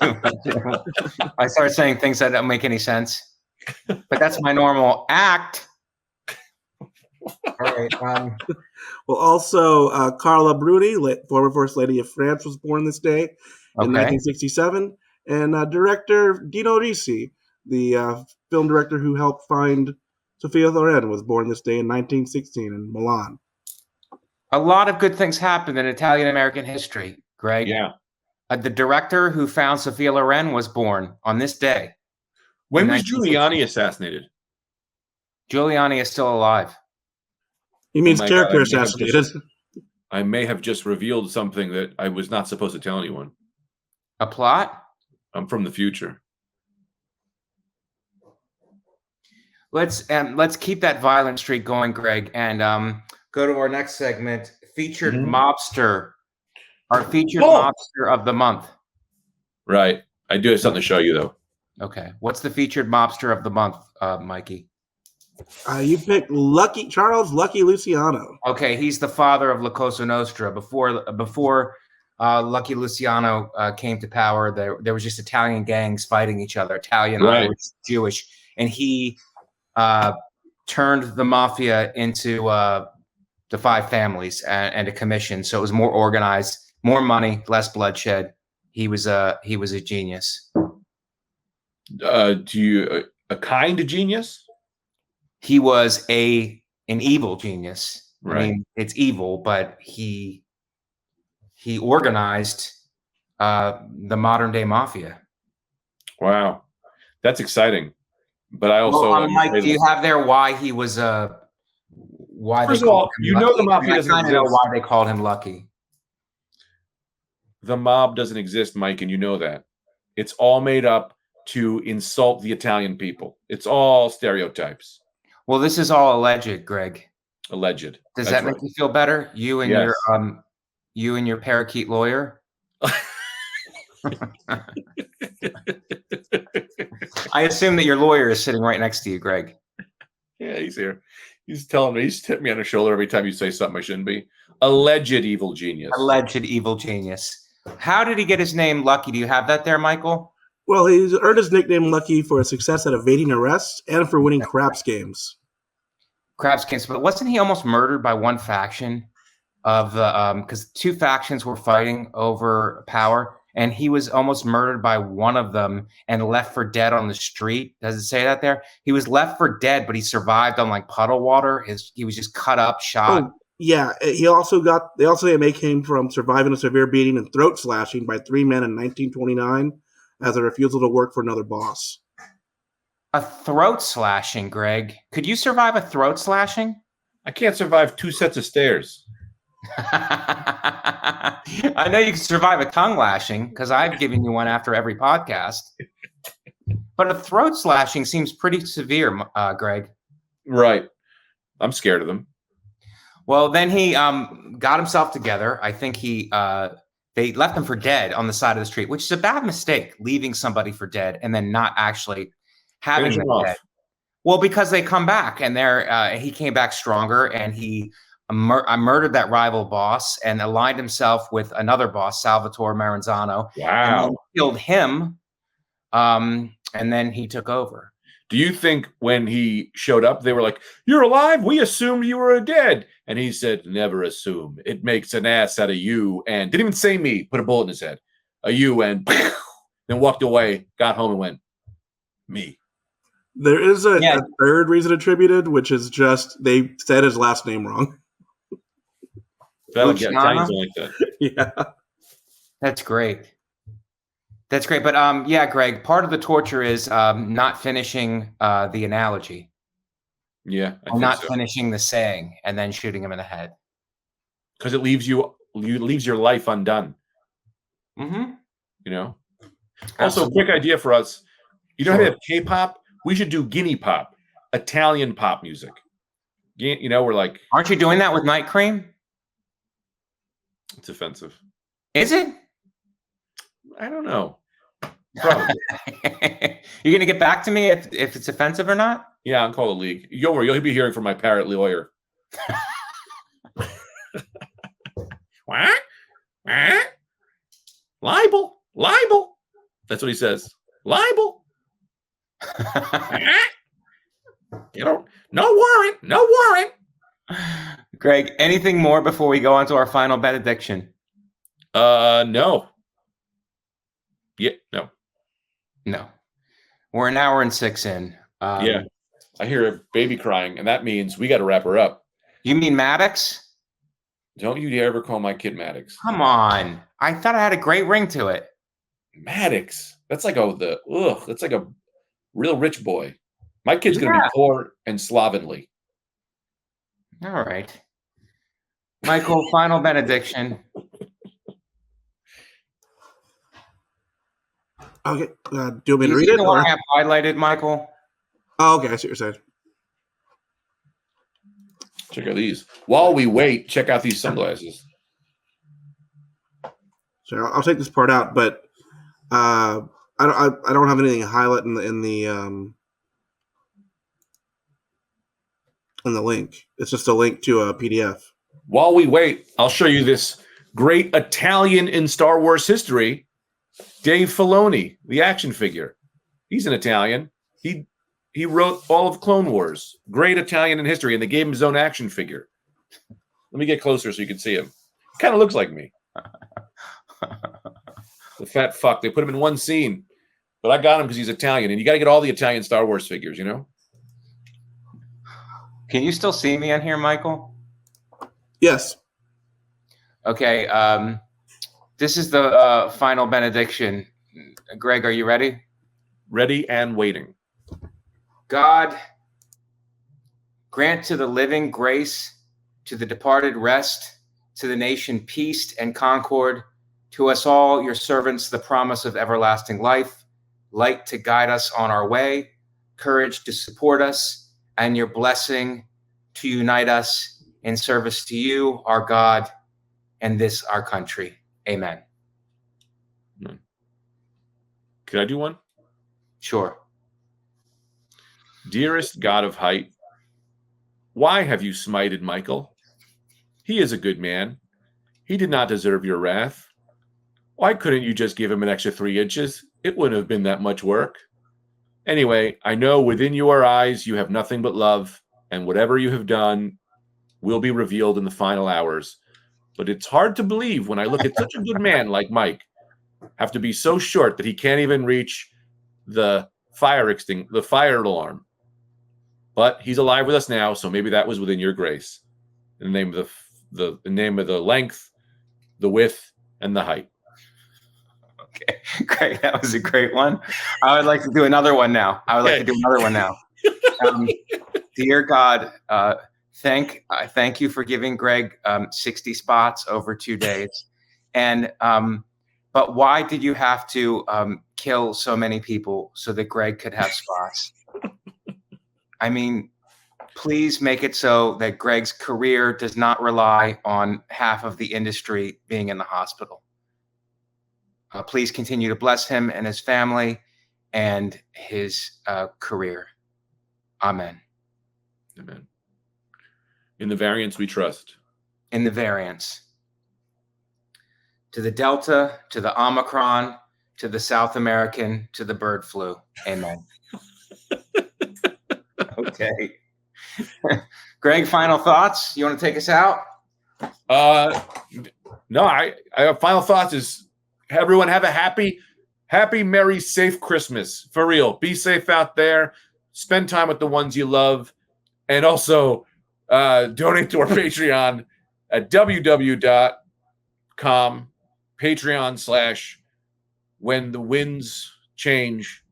[SPEAKER 4] I start saying things that don't make any sense. But that's my normal act. All right.
[SPEAKER 6] Well, also, Carla Bruni, former First Lady of France, was born this day in 1967. And director Dino Risi, the film director who helped find Sophia Loren, was born this day in 1916 in Milan.
[SPEAKER 4] A lot of good things happened in Italian American history, Greg.
[SPEAKER 3] Yeah.
[SPEAKER 4] The director who found Sophia Loren was born on this day.
[SPEAKER 3] When was Giuliani assassinated?
[SPEAKER 4] Giuliani is still alive.
[SPEAKER 6] He means character assassinated.
[SPEAKER 3] I may have just revealed something that I was not supposed to tell anyone.
[SPEAKER 4] A plot?
[SPEAKER 3] I'm from the future.
[SPEAKER 4] Let's keep that violent streak going, Greg, and go to our next segment, featured mobster. Our featured mobster of the month.
[SPEAKER 3] Right. I do have something to show you, though.
[SPEAKER 4] Okay. What's the featured mobster of the month, Mikey?
[SPEAKER 6] You picked Charles Lucky Luciano.
[SPEAKER 4] Okay, he's the father of La Cosa Nostra. Before Lucky Luciano came to power, there was just Italian gangs fighting each other, Italian, Irish, Jewish, and he turned the mafia into the five families and a commission. So it was more organized, more money, less bloodshed. He was a genius.
[SPEAKER 3] A kind of genius?
[SPEAKER 4] He was an evil genius.
[SPEAKER 3] Right.
[SPEAKER 4] I mean, it's evil, but he organized the modern day mafia.
[SPEAKER 3] Wow, that's exciting. But I also,
[SPEAKER 4] Mike, do you have there why he was why?
[SPEAKER 3] First
[SPEAKER 4] they
[SPEAKER 3] of all,
[SPEAKER 4] called him
[SPEAKER 3] you
[SPEAKER 4] Lucky?
[SPEAKER 3] know the mafia
[SPEAKER 4] I
[SPEAKER 3] doesn't
[SPEAKER 4] kind of know
[SPEAKER 3] exist.
[SPEAKER 4] why they called him Lucky.
[SPEAKER 3] The mob doesn't exist, Mike, and you know that. It's all made up to insult the Italian people. It's all stereotypes.
[SPEAKER 4] Well, this is all alleged, Greg.
[SPEAKER 3] Alleged.
[SPEAKER 4] Does
[SPEAKER 3] That's
[SPEAKER 4] that
[SPEAKER 3] right.
[SPEAKER 4] make you feel better? You and your parakeet lawyer. I assume that your lawyer is sitting right next to you, Greg.
[SPEAKER 3] Yeah, he's here. He's telling me. He's tipping me on the shoulder every time you say something I shouldn't be. Alleged evil genius.
[SPEAKER 4] Alleged evil genius. How did he get his name Lucky? Do you have that there, Michael?
[SPEAKER 6] Well, he's earned his nickname Lucky for his success at evading arrests and for winning craps games.
[SPEAKER 4] Craps games, but wasn't he almost murdered by one faction of the because two factions were fighting over power, and he was almost murdered by one of them and left for dead on the street? Does it say that there? He was left for dead, but he survived on like puddle water. He was just cut up, shot.
[SPEAKER 6] Oh, yeah. They also make him from surviving a severe beating and throat slashing by three men in 1929 as a refusal to work for another boss.
[SPEAKER 4] A throat slashing, Greg. Could you survive a throat slashing?
[SPEAKER 3] I can't survive 2 sets of stairs.
[SPEAKER 4] I know you can survive a tongue lashing because I've given you one after every podcast. But a throat slashing seems pretty severe, Greg.
[SPEAKER 3] Right. I'm scared of them.
[SPEAKER 4] Well, then he got himself together. I think they left him for dead on the side of the street, which is a bad mistake, leaving somebody for dead and then not actually having them dead. Well, because they come back and he came back stronger and he murdered that rival boss and aligned himself with another boss, Salvatore Maranzano.
[SPEAKER 3] Wow.
[SPEAKER 4] And killed him, and then he took over.
[SPEAKER 3] Do you think when he showed up, they were like, "You're alive? We assumed you were dead." And he said, "Never assume. It makes an ass out of you." And didn't even say me, put a bullet in his head. A you, and then walked away, got home and went, "Me."
[SPEAKER 6] There is a third reason attributed, which is just they said his last name wrong.
[SPEAKER 3] That'll get Italians like that.
[SPEAKER 6] Yeah.
[SPEAKER 4] That's great. That's great. But yeah, Greg, part of the torture is not finishing the analogy.
[SPEAKER 3] Yeah.
[SPEAKER 4] Not finishing the saying and then shooting him in the head.
[SPEAKER 3] Because it leaves your life undone.
[SPEAKER 4] Mm-hmm.
[SPEAKER 3] You know? Also, quick idea for us. You know how they have K-pop? We should do Guinea pop, Italian pop music. You know, we're like...
[SPEAKER 4] Aren't you doing that with Night Cream?
[SPEAKER 3] It's offensive.
[SPEAKER 4] Is it?
[SPEAKER 3] I don't know. Probably.
[SPEAKER 4] You're going to get back to me if it's offensive or not?
[SPEAKER 3] Yeah, I'll call the league. You'll be hearing from my parrot lawyer. What? Libel. That's what he says. Libel. No warrant.
[SPEAKER 4] Greg, anything more before we go on to our final benediction?
[SPEAKER 3] No. Yeah, no.
[SPEAKER 4] We're an hour and 6 in.
[SPEAKER 3] Yeah. I hear a baby crying, and that means we got to wrap her up.
[SPEAKER 4] You mean Maddox?
[SPEAKER 3] Don't you ever call my kid Maddox.
[SPEAKER 4] Come on. I thought I had a great ring to it.
[SPEAKER 3] Maddox. That's like that's like a real rich boy. My kid's going to be poor and slovenly.
[SPEAKER 4] All right. Michael, final benediction.
[SPEAKER 6] Okay. Do you want me to
[SPEAKER 4] You
[SPEAKER 6] read
[SPEAKER 4] see
[SPEAKER 6] it?
[SPEAKER 4] the one I have highlighted, Michael?
[SPEAKER 6] Oh, okay. I see what you're saying.
[SPEAKER 3] Check out these. While we wait, check out these sunglasses.
[SPEAKER 6] So I'll take this part out, but I don't have anything highlight in the link. It's just a link to a PDF.
[SPEAKER 3] While we wait, I'll show you this great Italian in Star Wars history, Dave Filoni, the action figure. He's an Italian. He wrote all of Clone Wars. Great Italian in history, and they gave him his own action figure. Let me get closer so you can see him. Kind of looks like me. The fat fuck. They put him in one scene, but I got him because he's Italian, and you got to get all the Italian Star Wars figures, you know?
[SPEAKER 4] Can you still see me on here, Michael?
[SPEAKER 6] Yes.
[SPEAKER 4] Okay. This is the final benediction. Greg, are you ready?
[SPEAKER 3] Ready and waiting.
[SPEAKER 4] God, grant to the living grace, to the departed rest, to the nation peace and concord, to us all, your servants, the promise of everlasting life, light to guide us on our way, courage to support us, and your blessing to unite us in service to you, our God, and this, our country. Amen.
[SPEAKER 3] Could I do one?
[SPEAKER 4] Sure.
[SPEAKER 3] Dearest God of height, why have you smited Michael? He is a good man. He did not deserve your wrath. Why couldn't you just give him an extra 3 inches? It wouldn't have been that much work. Anyway, I know within your eyes you have nothing but love, and whatever you have done will be revealed in the final hours. But it's hard to believe when I look at such a good man like Mike have to be so short that he can't even reach the fire alarm. But he's alive with us now, so maybe that was within your grace. In the name of the name of the length, the width, and the height.
[SPEAKER 4] Okay, great. That was a great one. I would like to do another one now. Dear God, thank you for giving Greg 60 spots over 2 days. And but why did you have to kill so many people so that Greg could have spots? I mean, please make it so that Greg's career does not rely on half of the industry being in the hospital. Please continue to bless him and his family and his career. Amen.
[SPEAKER 3] Amen. In the variants we trust.
[SPEAKER 4] In the variants. To the Delta, to the Omicron, to the South American, to the bird flu. Amen. Okay. Greg, final thoughts? You want to take us out?
[SPEAKER 3] No, I final thoughts is everyone have a happy, merry, safe Christmas. For real. Be safe out there. Spend time with the ones you love. And also donate to our Patreon at www.com, Patreon/when the winds change.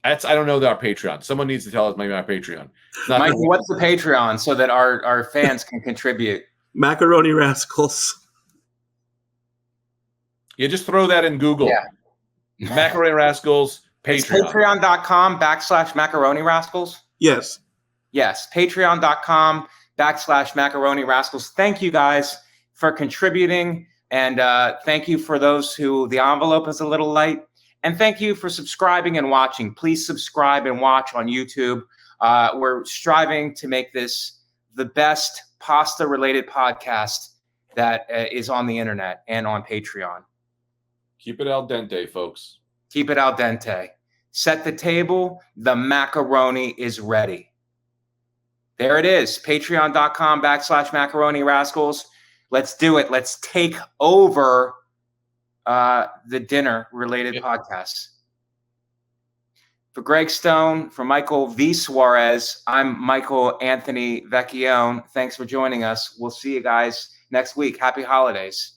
[SPEAKER 3] I don't know our Patreon. Someone needs to tell us maybe our Patreon.
[SPEAKER 4] Michael, what's the Patreon so that our fans can contribute?
[SPEAKER 6] Macaroni Rascals.
[SPEAKER 3] Yeah, just throw that in Google.
[SPEAKER 4] Yeah.
[SPEAKER 3] Macaroni Rascals, Patreon.
[SPEAKER 4] Patreon.com/Macaroni Rascals?
[SPEAKER 6] Yes.
[SPEAKER 4] Yes. Patreon.com/Macaroni Rascals. Thank you guys for contributing. And thank you for those who the envelope is a little light. And thank you for subscribing and watching. Please subscribe and watch on YouTube. We're striving to make this the best pasta-related podcast that is on the internet and on Patreon.
[SPEAKER 3] Keep it al dente, folks.
[SPEAKER 4] Keep it al dente. Set the table. The macaroni is ready. There it is. Patreon.com/Macaroni Rascals. Let's do it. Let's take over the dinner-related podcasts. For Greg Stone, for Michael V. Suarez, I'm Michael Anthony Vecchione. Thanks for joining us. We'll see you guys next week. Happy holidays.